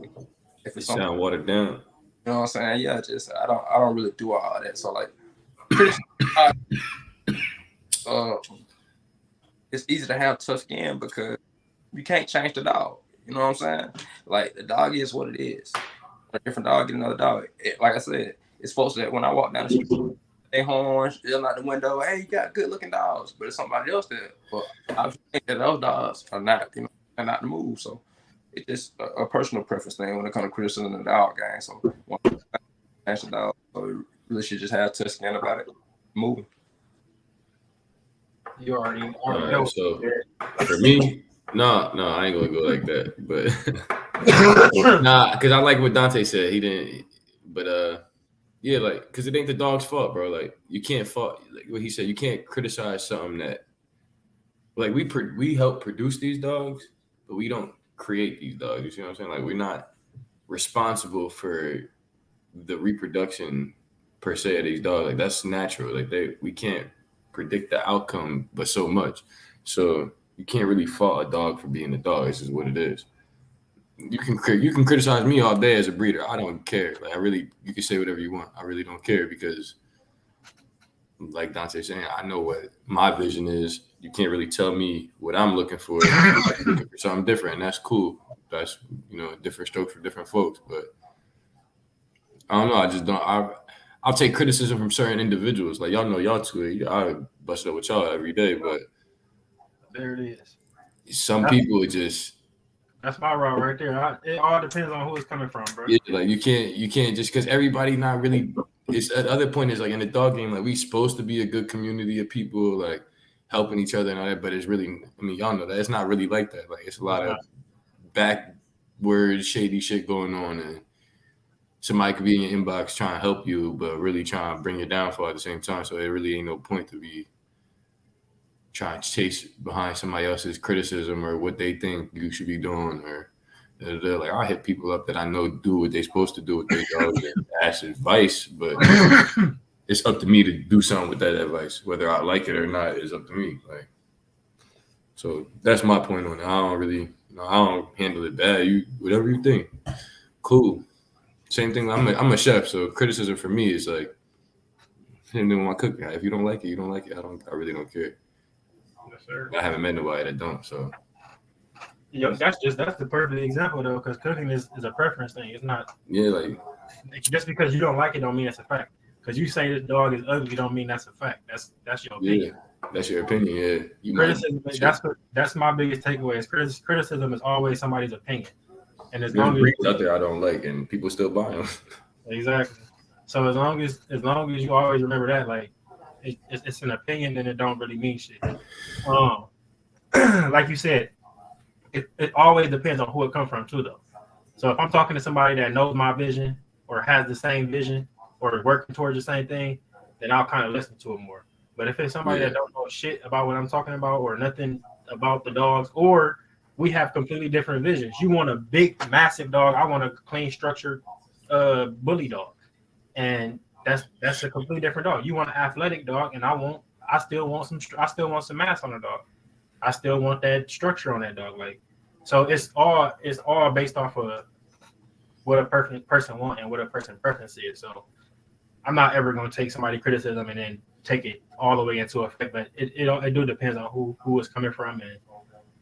If it's something watered down, you know what I'm saying? Yeah, just I don't really do all that. So like, it's easy to have tough skin because you can't change the dog. You know what I'm saying? Like the dog is what it is. A different dog get another dog. Like I said, it's supposed to when I walk down the street, they horns, yell out the window, "Hey, you got good looking dogs," but it's somebody else there. But I think that those dogs are not, are not the move. So it's just a personal preference thing when it comes to criticism of the dog game. So the dog, so you really should just have tough skin about it. Moving. You already right, know. so for me, no, I ain't gonna go like that. But nah, because I like what Dante said. He didn't, but yeah, like because it ain't the dog's fault, bro. Like you can't fault, like what he said. You can't criticize something that, like we help produce these dogs, but we don't create these dogs. You see what I'm saying? Like we're not responsible for the reproduction per se of these dogs. Like that's natural. Like we can't predict the outcome, but so much. So you can't really fault a dog for being a dog. This is what it is. You can criticize me all day as a breeder. I don't care. Like you can say whatever you want. I really don't care because, like Dante's saying, I know what my vision is. You can't really tell me what I'm looking for. I'm looking for something different, and that's cool. That's different strokes for different folks. But I don't know. I just don't. I'll take criticism from certain individuals. Like y'all know y'all two. I bust it up with y'all every day, but there it is. Some people just. That's my route right there. It all depends on who it's coming from, bro. Yeah, like you can't just because everybody not really. It's the other point is like in the dog game, like we supposed to be a good community of people, like helping each other and all that. But it's really, I mean, y'all know that it's not really like that. Like it's a lot of backward shady shit going on, and somebody could be in your inbox trying to help you, but really trying to bring you down for at the same time. So it really ain't no point to be trying to chase behind somebody else's criticism or what they think you should be doing, or they're like, I hit people up that I know do what they're supposed to do with their dogs and ask advice, but it's up to me to do something with that advice. Whether I like it or not is up to me. Like, so that's my point on it. I don't really, I don't handle it bad. You whatever you think, cool. Same thing. I'm a chef, so criticism for me is like same thing with my cooking. If you don't like it, you don't like it. I really don't care. Yes, sir. I haven't met nobody that don't. So yeah, that's the perfect example though, because cooking is a preference thing. It's not. Yeah, like just because you don't like it don't mean it's a fact. Because you say this dog is ugly don't mean that's a fact. That's your opinion. Yeah, that's your opinion. Yeah, criticism. That's my biggest takeaway. Is criticism is always somebody's opinion, and as There's long as breeds out there I don't like, and people still buy them. Exactly. So as long as you always remember that, like it's an opinion, and it don't really mean shit. Like you said, it always depends on who it comes from too, though. So if I'm talking to somebody that knows my vision or has the same vision or working towards the same thing, then I'll kind of listen to it more. But if it's somebody that don't know shit about what I'm talking about or nothing about the dogs, or we have completely different visions. You want a big, massive dog. I want a clean, structured bully dog, and that's a completely different dog. You want an athletic dog, and I still want some mass on the dog. I still want that structure on that dog. Like, so it's all based off of what a person want and what a person preference is. So I'm not ever going to take somebody's criticism and then take it all the way into effect. But it do depends on who it's coming from. And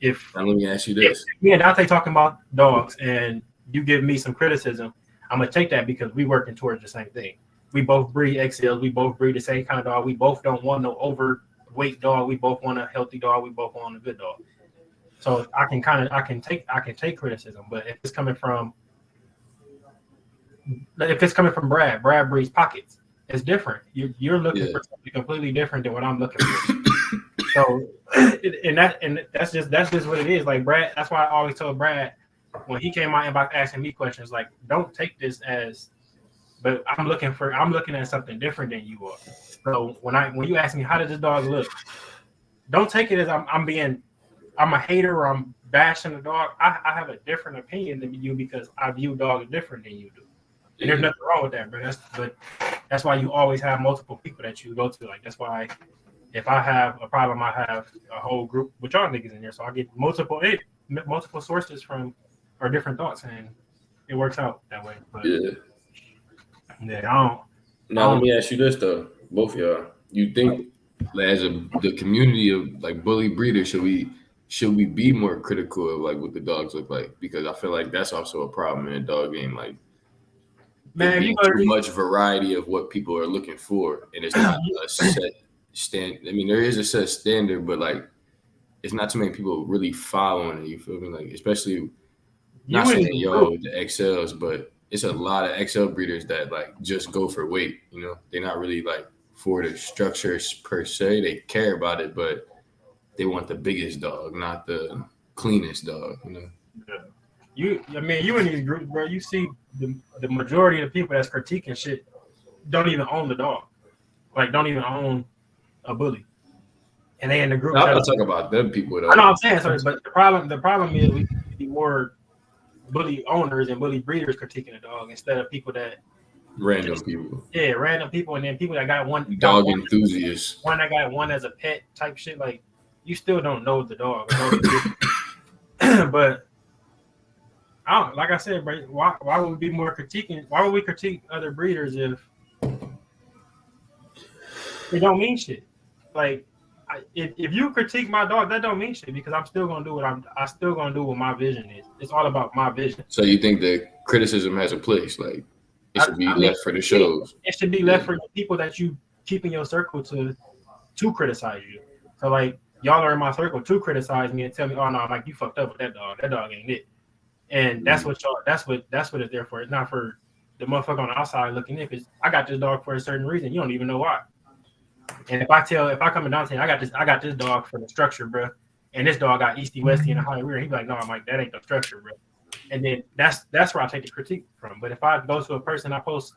if now let me ask you this. Me and Dante talking about dogs and you give me some criticism, I'm going to take that because we working towards the same thing. We both breed XLs. We both breed the same kind of dog. We both don't want no overweight dog. We both want a healthy dog. We both want a good dog. So I can take criticism, but if it's coming from Brad breeds pockets. It's different. You're looking for something completely different than what I'm looking for. So, that's just what it is. Like Brad, that's why I always told Brad when he came my inbox asking me questions, like, don't take this as, but I'm looking at something different than you are. So when you ask me how does this dog look, don't take it as I'm a hater or I'm bashing the dog. I have a different opinion than you because I view dogs different than you do. And there's nothing wrong with that, but that's why you always have multiple people that you go to. Like that's why if I have a problem, I have a whole group with y'all niggas in there. So I get multiple sources from our different thoughts, and it works out that way. But Now let me ask you this though, both of y'all. You think as the community of like bully breeders, should we be more critical of like what the dogs look like? Because I feel like that's also a problem in a dog game. Like, man, you too much variety of what people are looking for, and it's not a set stand. I mean, there is a set standard, but like, it's not too many people really following it. You feel me? Like, especially not saying the XLs, but it's a lot of XL breeders that like just go for weight. You know, they're not really like for the structures per se. They care about it, but they want the biggest dog, not the cleanest dog. You know. Yeah. You in these groups, bro, you see the majority of the people that's critiquing shit don't even own the dog. Like, don't even own a bully. And they in the group. I'm not talking about them people, though. I know what I'm saying, sorry, but the problem is we need more bully owners and bully breeders critiquing the dog instead of people that random people. Yeah, random people, and then people that got one dog enthusiasts. One that got one as a pet type shit. Like, you still don't know the dog. But I don't, like I said, bro, why would we be more critiquing? Why would we critique other breeders if it don't mean shit? Like, if you critique my dog, that don't mean shit because I'm still gonna do what I'm still gonna do what my vision is. It's all about my vision. So you think that criticism has a place? Like it should be left for the shows. It should be left for the people that you keep in your circle to criticize you. So like y'all are in my circle to criticize me and tell me, oh no, like you fucked up with that dog. That dog ain't it. And that's what it's there for. It's not for the motherfucker on the outside looking in. Because I got this dog for a certain reason. You don't even know why. And if I come in down and say I got this dog for the structure, bro, and this dog got Easty Westy and a high rear, he'd be like, no, I'm like, that ain't the structure, bro. And then that's where I take the critique from. But if I go to a person, I post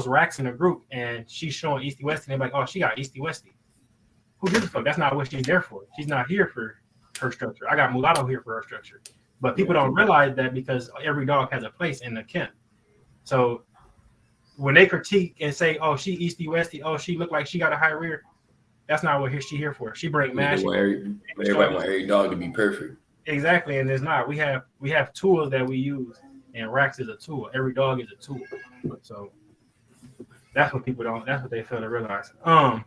racks in a group and she's showing Easty Westy, and they're like, oh, she got Easty Westy. Who gives a fuck? That's not what she's there for. She's not here for her structure. I got Mulatto here for her structure. But people don't realize that because every dog has a place in the kennel. So when they critique and say, "Oh, she Easty Westy," "Oh, she look like she got a high rear," that's not what she here for. She bring mash. Everybody want every dog to be perfect. Exactly, and it's not. We have tools that we use, and racks is a tool. Every dog is a tool. So that's what people don't. That's what they fail to realize. But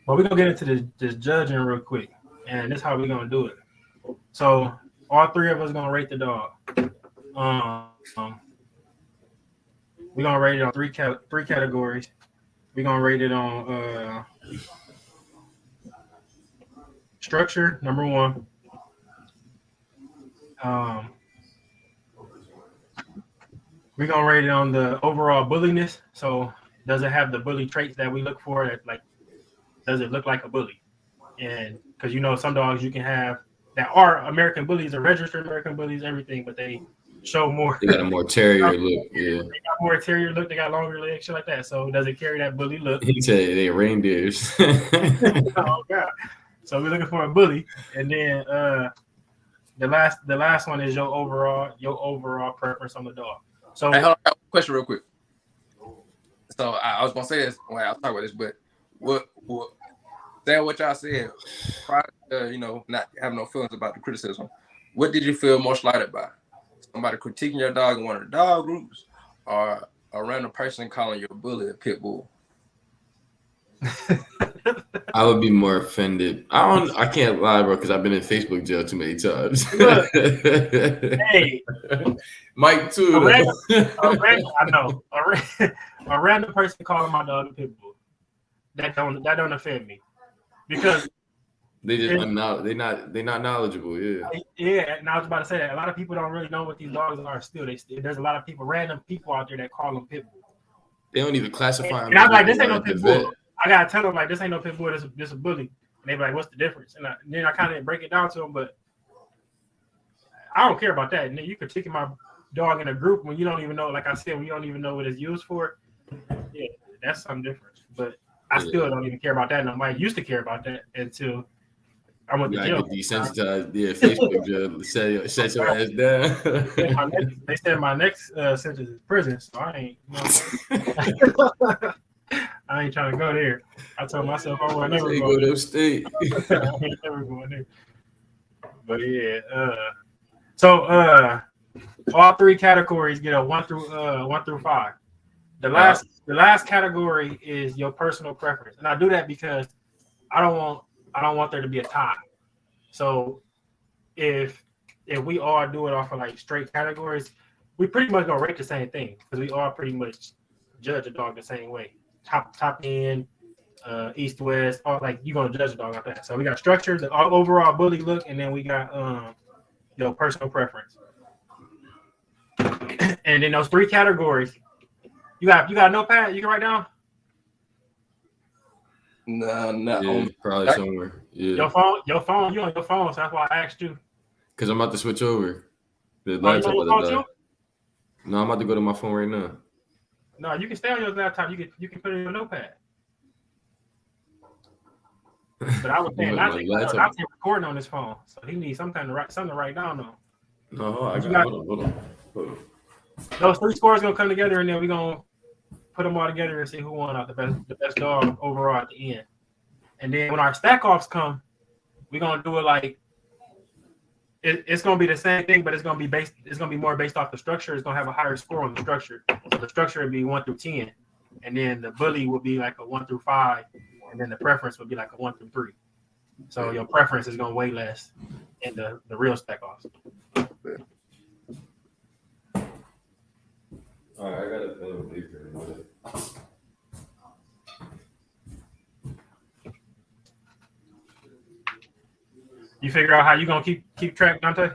we're gonna get into this judging real quick, and this is how we're gonna do it. So all three of us gonna rate the dog. We're gonna rate it on three categories. We're gonna rate it on structure, number one. We're gonna rate it on the overall bulliness. So does it have the bully traits that we look for? That like, does it look like a bully? And because some dogs you can have that are American bullies or registered American bullies, everything, but they show more. They got a more terrier look. Yeah. They got more terrier look. They got longer legs, shit like that. So does it carry that bully look? He said they reindeers. Oh God. So we're looking for a bully, and then the last one is your overall preference on the dog. So hey, hold on, I have a question real quick. So I was gonna say this when I'll talk about this, but what saying what y'all said prior to, not having no feelings about the criticism, what did you feel most slighted by? Somebody critiquing your dog in one of the dog groups, or a random person calling you a bully, a pit bull? I would be more offended. I can't lie, bro, because I've been in Facebook jail too many times. Hey, Mike too. A random person calling my dog a pit bull. That don't offend me because they're not knowledgeable. Yeah. Yeah, and I was about to say that a lot of people don't really know what these dogs are. Still, there's a lot of random people out there that call them pit bull. They don't even classify them. And I'm like, this ain't no pit bull. I gotta tell them like, this ain't no pit bull. This a bully. And they be like, what's the difference? And then I kind of break it down to them, but I don't care about that. And then you critiquing my dog in a group when you don't even know. Like I said, when you don't even know what it's used for. Yeah, that's something different. But I still don't even care about that. And I used to care about that until I went to jail. Desensitized. Yeah, Facebook jail. Set your ass down. They said my next sentence is prison, so I ain't trying to go there. I told myself I would never go to state. I ain't never going there. But yeah, so all three categories get a 1 through 5. The last category is your personal preference, and I do that because I don't want there to be a tie. So if we all do it off of like straight categories, we pretty much gonna rate the same thing because we all pretty much judge a dog the same way. Top end, east west, all like you gonna judge a dog like that. So we got structure, the overall bully look, and then we got your personal preference. And in those three categories, you got a notepad you can write down? No, probably somewhere. Yeah. Your phone, you on your phone, so that's why I asked you. Because I'm about to switch over. No, I'm about to go to my phone right now. No, you can stay on your laptop. You can put it in your notepad. But I was saying not to recording on this phone, so he needs something to write down on. No, hold on. Those three scores gonna come together, and then we're gonna put them all together and see who won out the best dog overall at the end. And then when our stack offs come, we're gonna do it like it's gonna be the same thing, but it's gonna be more based off the structure. It's gonna have a higher score on the structure. So the structure would be 1 through 10, and then the bully would be like a 1 through 5, and then the preference would be like a 1 through 3. So your preference is gonna weigh less in the real stack offs. All right, I got a pen and paper. You figure out how you gonna keep track, Dante?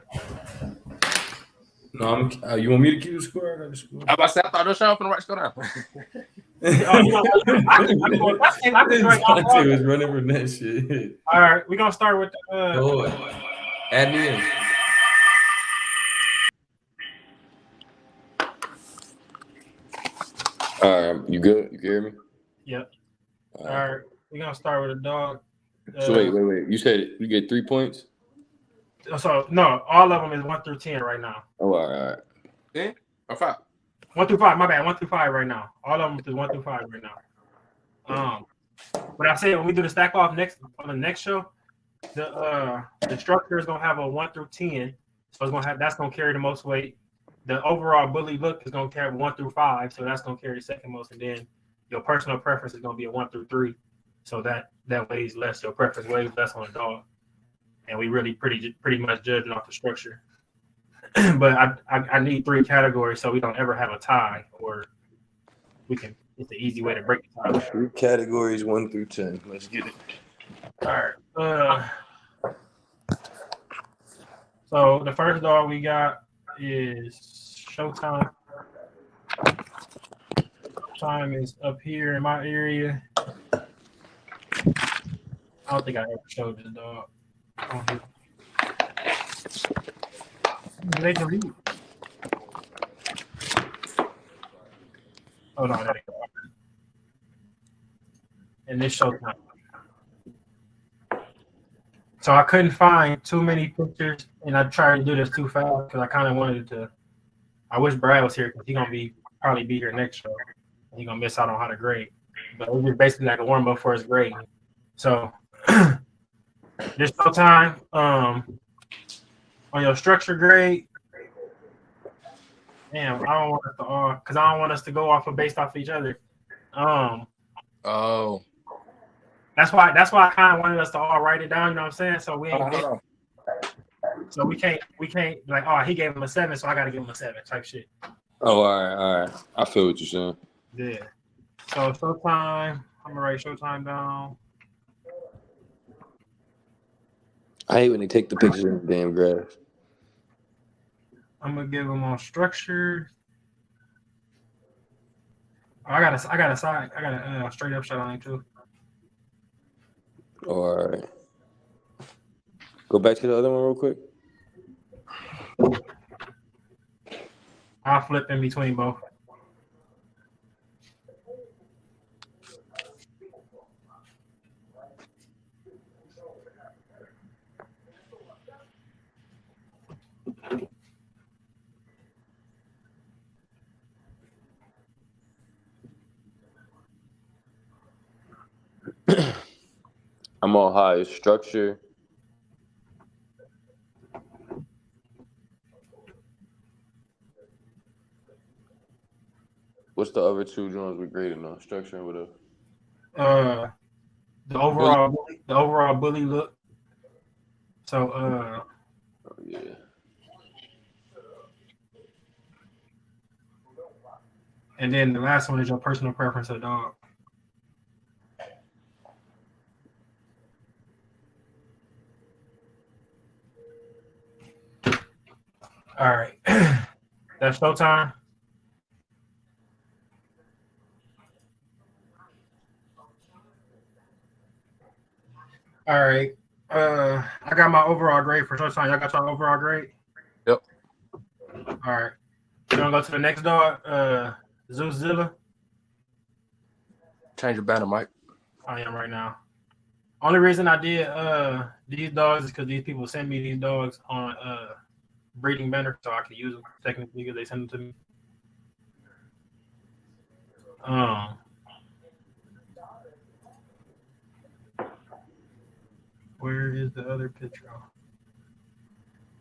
No, I'm. You want me to keep the score? I got the score. I about to say, I thought Deshaun finna write score down. Dante was running from that shit. All right, we're gonna start with Add me in. All right, you good? You can hear me? Yep. All right, we're gonna start with a dog. So wait. You said you get 3 points? So no, all of them is 1 through 10 right now. Oh, all right. 10 or 5? 1 through 5. My bad. 1 through 5 right now. All of them is 1 through 5 right now. But I said when we do the stack off on the next show, the structure is gonna have a 1 through 10, so that's gonna carry the most weight. The overall bully look is gonna carry 1 through 5, so that's gonna carry the second most, and then your personal preference is gonna be a 1 through 3, so that weighs less. Your preference weighs less on a dog, and we really pretty much judging off the structure. But I need 3 categories so we don't ever have a tie, or we can. It's the easy way to break the tie. 3 categories, 1 through 10. Let's get it. All right. So the first dog we got is Showtime. Showtime is up here in my area. I don't think I ever showed this dog. They delete. Oh no, there they go. And this Showtime. So I couldn't find too many pictures, and I tried to do this too fast because I kind of wanted to. I wish Brad was here because he's gonna probably be here next show. And he's gonna miss out on how to grade, but it was basically like a warm up for his grading. So this Showtime on your structure grade. Damn, I don't want us to because I don't want us to go based off each other. Oh. That's why I kind of wanted us to all write it down. You know what I'm saying? So we ain't. So we can't like, oh, he gave him a 7, so I got to give him a 7 type shit. Oh, all right. I feel what you're saying. Yeah. So Showtime, I'm gonna write Showtime down. I hate when they take the pictures in the damn graph. I'm gonna give him on structure. Oh, I got a straight up shot on it too. All right. Go back to the other one real quick. I'll flip in between both. I'm on high structure. What's the other 2 joints we're grading on? Structure and whatever. The overall bully look. So oh, yeah. And then the last one is your personal preference of dog. All right. That's Showtime. All right. I got my overall grade for Showtime. Y'all got your overall grade? Yep. All right. You want to go to the next dog? Zeuszilla. Change your banner, Mike. I am right now. Only reason I did these dogs is because these people send me these dogs on breeding banner, so I can use them technically because they send them to me. Where is the other picture?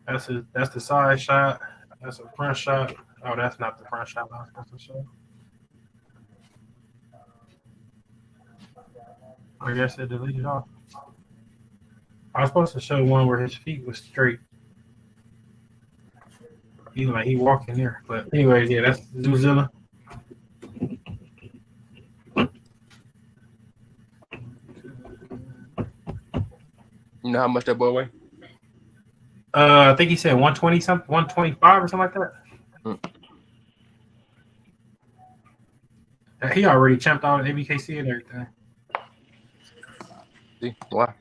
That's the side shot. That's a front shot. Oh, that's not the front shot. I'm supposed to show. I guess it deleted off. I was supposed to show one where his feet was straight. He walking there. But anyways, yeah, that's Zoozilla. You know how much that boy weigh? I think he said 120 something, 125 or something like that. He already champed out ABKC and everything. See why?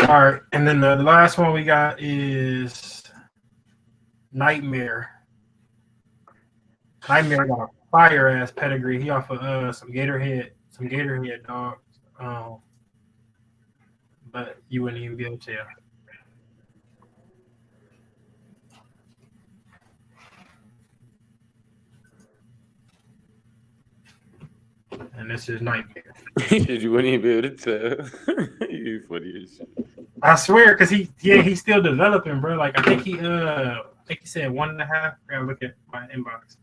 All right, and then the last one we got is Nightmare. Nightmare got a fire ass pedigree. He off of some Gatorhead dogs. But you wouldn't even be able to tell. And this is Nightmare. You wouldn't even be able to tell. You funny as shit. I swear, because he's still developing, bro. Like I think he said 1.5. I gotta look at my inbox.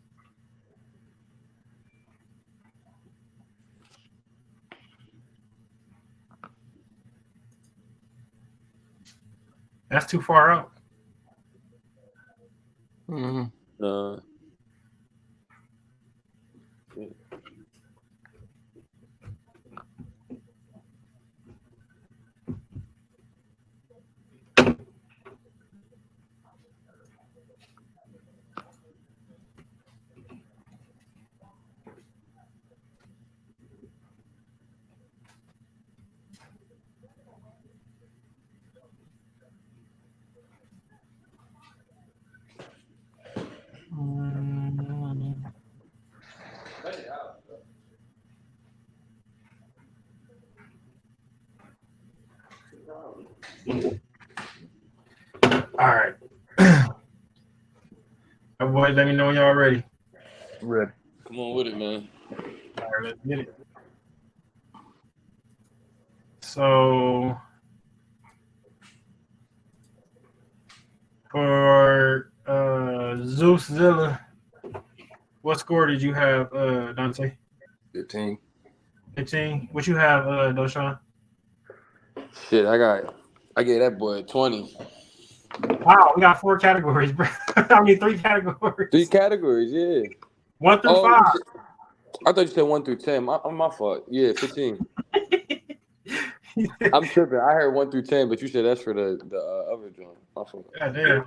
That's too far out. Mm-hmm. All right. Boys, let me know when y'all ready. Ready. Come on with it, man. All right, let's get it. So for Zeus-Zilla, what score did you have, Dante? 15. 15. What you have, Doshan? Shit, I gave that boy a 20. Wow, we got 4 categories, bro. I mean 3 categories. 3 categories, yeah. 1 through 5. I thought you said 1 through 10. My fault. Yeah, 15. I'm tripping. I heard 1 through 10, but you said that's for the other joint. My fault. God damn.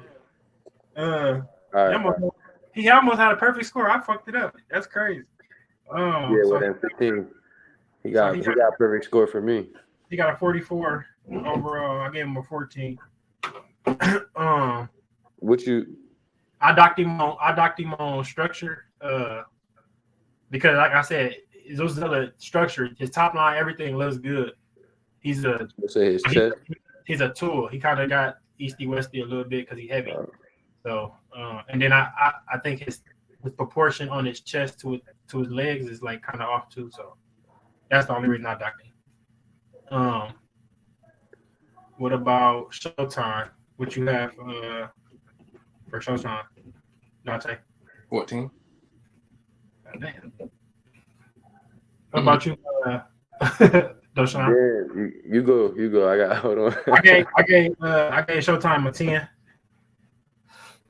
All right. He almost had a perfect score. I fucked it up. That's crazy. Yeah, well then 15. He got a perfect score for me. He got a 44 overall. I gave him a 14. What you? I docked him on structure. Because like I said, those other structure, his top line, everything looks good. He's a tool. He kind of got easty westy a little bit because he's heavy. So and then I think his proportion on his chest to his legs is like kind of off too. So that's the only reason I docked him. What about Showtime? What you have for Showtime, Dante? 14. Damn. What about you, Doshan? Yeah, you go. I got hold on. I gave Showtime a 10.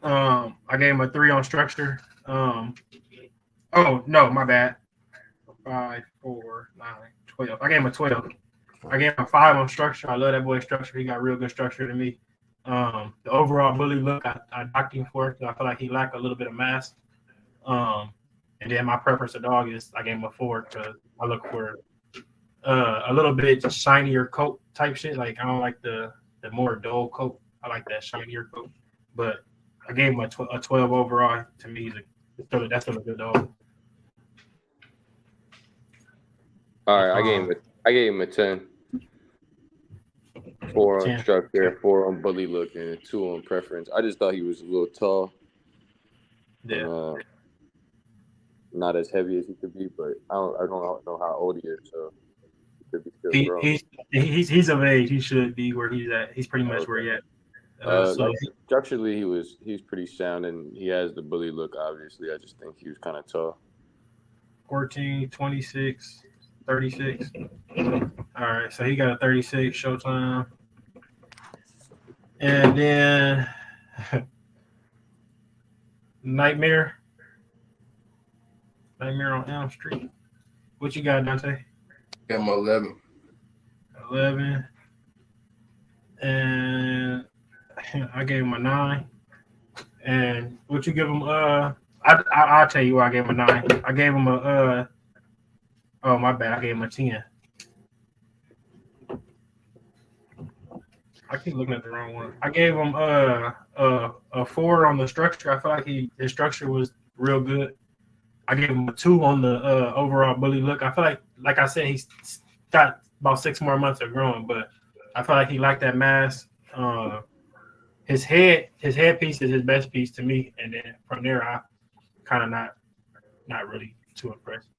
I gave him a 3 on structure. Oh no, my bad. 5, 4, 9, 12. I gave him a 12. I gave him a 5 on structure. I love that boy's structure. He got real good structure to me. The overall bully look, I docked him for it because I feel like he lacked a little bit of mass. And then my preference of dog is I gave him a 4 because I look for a little bit shinier coat type shit. Like I don't like the more dull coat. I like that shinier coat. But I gave him a 12 overall. To me, that's still a good dog. All right, I gave him a 10. 4 on Yeah. structure, 4 on bully look, and 2 on preference. I just thought he was a little tall. Yeah. And, not as heavy as he could be, but I don't know how old he is, so he could be still growing. He's of age. He should be where he's at. He's pretty much where he at. Structurally, he's pretty sound, and he has the bully look. Obviously, I just think he was kind of tall. 14, 26, 36. All right, so he got a 36 Showtime. And then Nightmare on Elm Street. What you got, Dante? Got him 11. 11. And I gave him a 9. And what you give him? I'll tell you why I gave him a 9. I gave him a oh my bad, I gave him a 10. I keep looking at the wrong one. I gave him a 4 on the structure. I feel like his structure was real good. I gave him a 2 on the overall bully look. I feel like I said, he's got about 6 more months of growing, but I feel like he liked that mass. His headpiece is his best piece to me, and then from there I kind of not really too impressed.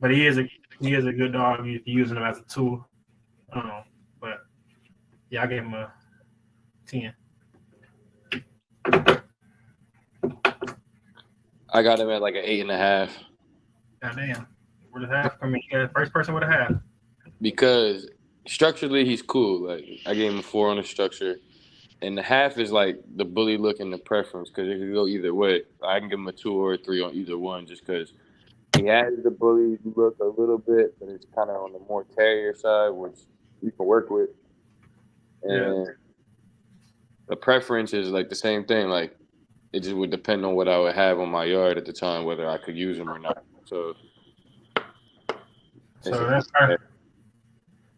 But he is a good dog if you're using him as a tool. But yeah, I gave him a 10. I got him at like an 8.5. Goddamn, with a half. I mean, you got the first person with a half. Because structurally he's cool. Like I gave him a 4 on the structure, and the half is like the bully look and the preference because it could go either way. I can give him a 2 or a 3 on either one just because he has the bully look a little bit, but it's kind of on the more terrier side, which you can work with. And the preference is like the same thing. Like it just would depend on what I would have on my yard at the time, whether I could use him or not. So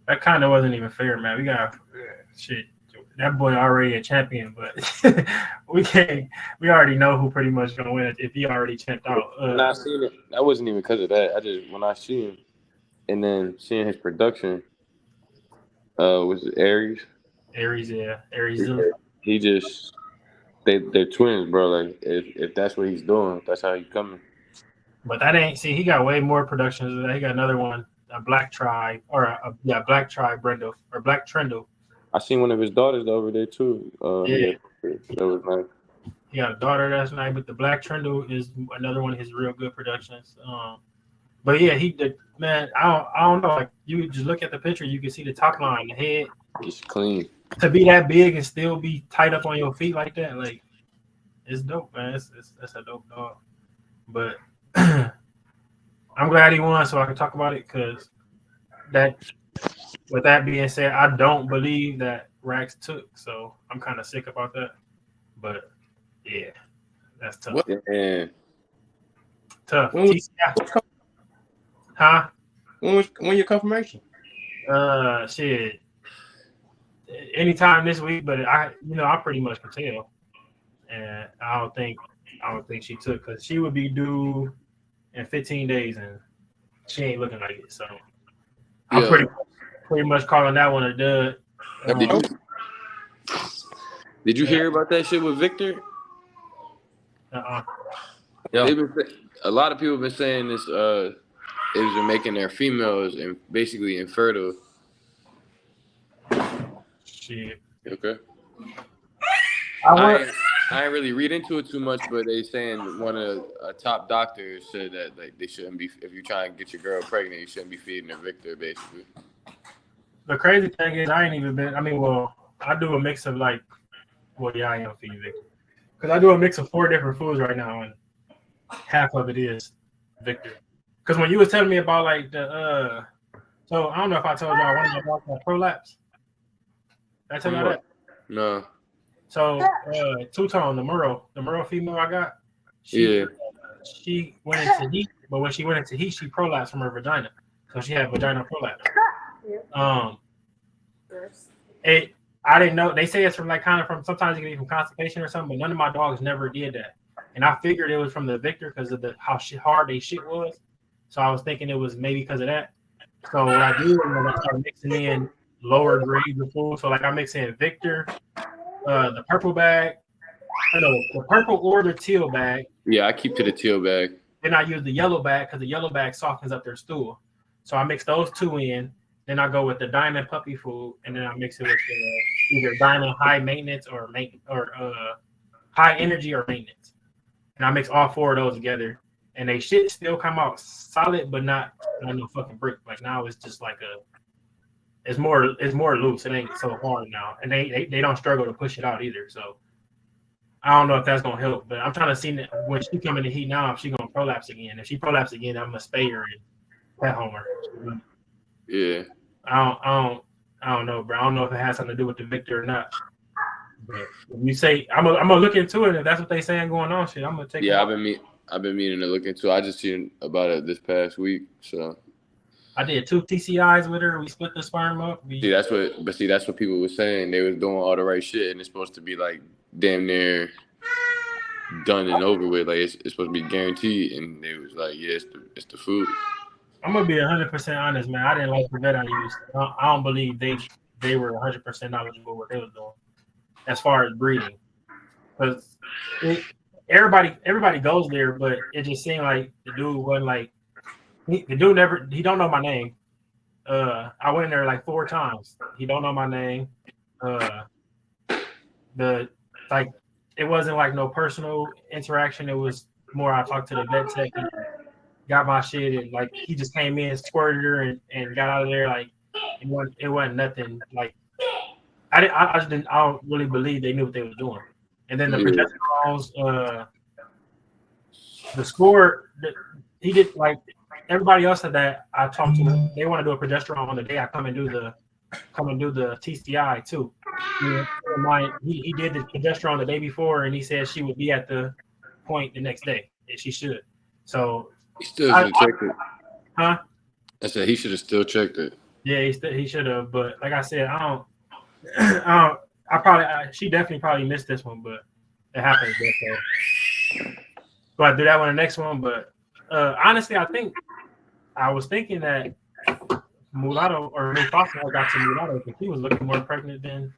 that kind of wasn't even fair, man. We got shit. That boy already a champion, but we already know who pretty much gonna win it if he already champed out. When I seen it, that wasn't even because of that. When I see him, and then seeing his production, was it Aries? Aries. He just they're twins, bro. Like if that's what he's doing, that's how he's coming. But that ain't he got way more productions than that. He got another one, a Black Tribe Black Tribe Brindle or Black Trindle. I seen one of his daughters over there too. That was nice. He got a daughter that's nice, but the Black Trindle is another one of his real good productions. But yeah, man, I don't know. Like you just look at the picture, you can see the top line, the head. It's clean. To be that big and still be tight up on your feet like that, like it's dope, man. That's a dope dog. But I'm glad he won, so I can talk about it. Because with that being said, I don't believe that Rax took, so I'm kind of sick about that. But yeah, that's tough. Yeah. Tough. When your confirmation? Shit. Anytime this week, but I pretty much can tell, and I don't think she took because she would be due in 15 days, and she ain't looking like it. So I'm pretty much calling that one a dud. Did you hear about that shit with Victor? Yeah. A lot of people have been saying this. It was making their females and basically infertile. Shit. Okay. I ain't really read into it too much, but they saying one of a top doctors said that like they shouldn't be, if you try and get your girl pregnant, you shouldn't be feeding her Victor, basically. The crazy thing is, I ain't even been. I mean, well, I do a mix of I am feeding Victor because I do a mix of 4 different foods right now, and half of it is Victor. Because when you was telling me about like the so I don't know if I told y'all one of my dogs had prolapse. Did I tell y'all that? No. So Two-Tone, the Merle female I got, she went into heat, but when she went into heat, she prolapsed from her vagina. So she had vaginal prolapse. I didn't know. They say it's from sometimes it can be from constipation or something, but none of my dogs never did that. And I figured it was from the Victor because of how hard they shit was. So I was thinking it was maybe because of that. So what I did was I started mixing in lower grades of food. So like I mix in Victor, the purple bag, the purple or the teal bag. Yeah, I keep to the teal bag. Then I use the yellow bag because the yellow bag softens up their stool. So I mix those two in. Then I go with the Diamond puppy food, and then I mix it with either Diamond high maintenance or high energy or maintenance. And I mix all 4 of those together, and they shit still come out solid, but not no fucking brick. Like now it's just like it's more loose. It ain't so hard now, and they don't struggle to push it out either. So I don't know if that's gonna help, but I'm trying to see when she come in the heat now if she gonna prolapse again. If she prolapse again, I'm gonna spay her and pet homer. Yeah. I don't know, bro. I don't know if it has something to do with the Victor or not. But if you say I'm gonna look into it, if that's what they saying going on, shit, I'm gonna take. Yeah, I've been meaning to look into it. I just seen about it this past week, so. I did 2 TCIs with her. We split the sperm up. That's what people were saying. They was doing all the right shit, and it's supposed to be like damn near done and over with. Like it's supposed to be guaranteed, and they was like, yeah, it's the food. I'm gonna be 100% honest, man. I didn't like the vet I used. I don't believe they were 100% knowledgeable what they was doing as far as breeding, because everybody goes there, but it just seemed like the dude wasn't like the dude he don't know my name. I went in there like 4 times. He don't know my name. It wasn't like no personal interaction. It was more I talked to the vet tech and got my shit, and like he just came in, squirted her, and got out of there. Like it wasn't nothing. Like I don't really believe they knew what they was doing. And then the progesterones, the score, he did like everybody else that I talked to. They want to do a progesterone on the day I come and do the TCI too. He did the progesterone the day before, and he said she would be at the point the next day, and she should. So he still should have checked it. Huh? I said he should have still checked it. Yeah, he should have. But like I said, she definitely probably missed this one, but it happens. So I do that one the next one. But honestly, I was thinking that Mulatto or Mufasa got to Mulatto because he was looking more pregnant than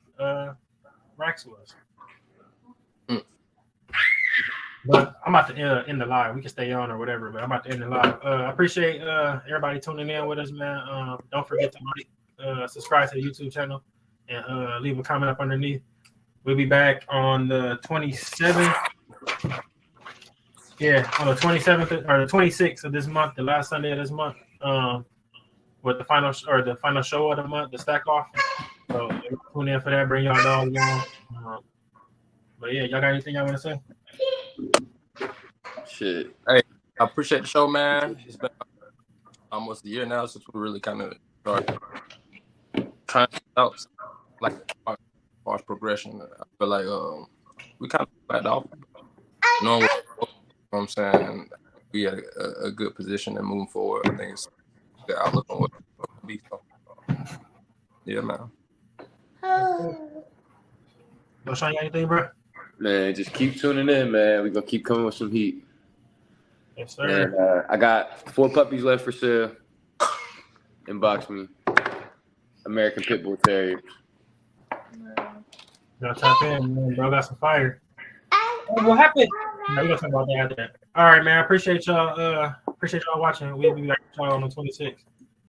Rax was. But I'm about to end the live. We can stay on or whatever, but I'm about to end the live. I appreciate everybody tuning in with us, man. Don't forget to like, subscribe to the YouTube channel, and leave a comment up underneath. We'll be back on the 27th. Yeah, on the 27th or the 26th of this month, the last Sunday of this month, with the final show of the month, the stack off. So tune in for that. Bring y'all dogs on. But yeah, y'all got anything y'all want to say? Shit. Hey, I appreciate the show, man. It's been almost a year now since we really kind of started trying out like as far as progression. I feel like we kind of backed off. Knowing what I'm saying, we had a good position and moving forward. I think it's a good outlook on what it'll be. So, yeah, man. Yo, Sean, you got anything, bro? Man, just keep tuning in, man. We're gonna keep coming with some heat. Yes, sir. And I got 4 puppies left for sale. Inbox me. American Pit Bull Terriers. Y'all tap in, man. Bro got some fire. What happened? No, we're gonna talk about that after that. All right, man. I appreciate y'all. Appreciate y'all watching. We'll be back with y'all on the 26th.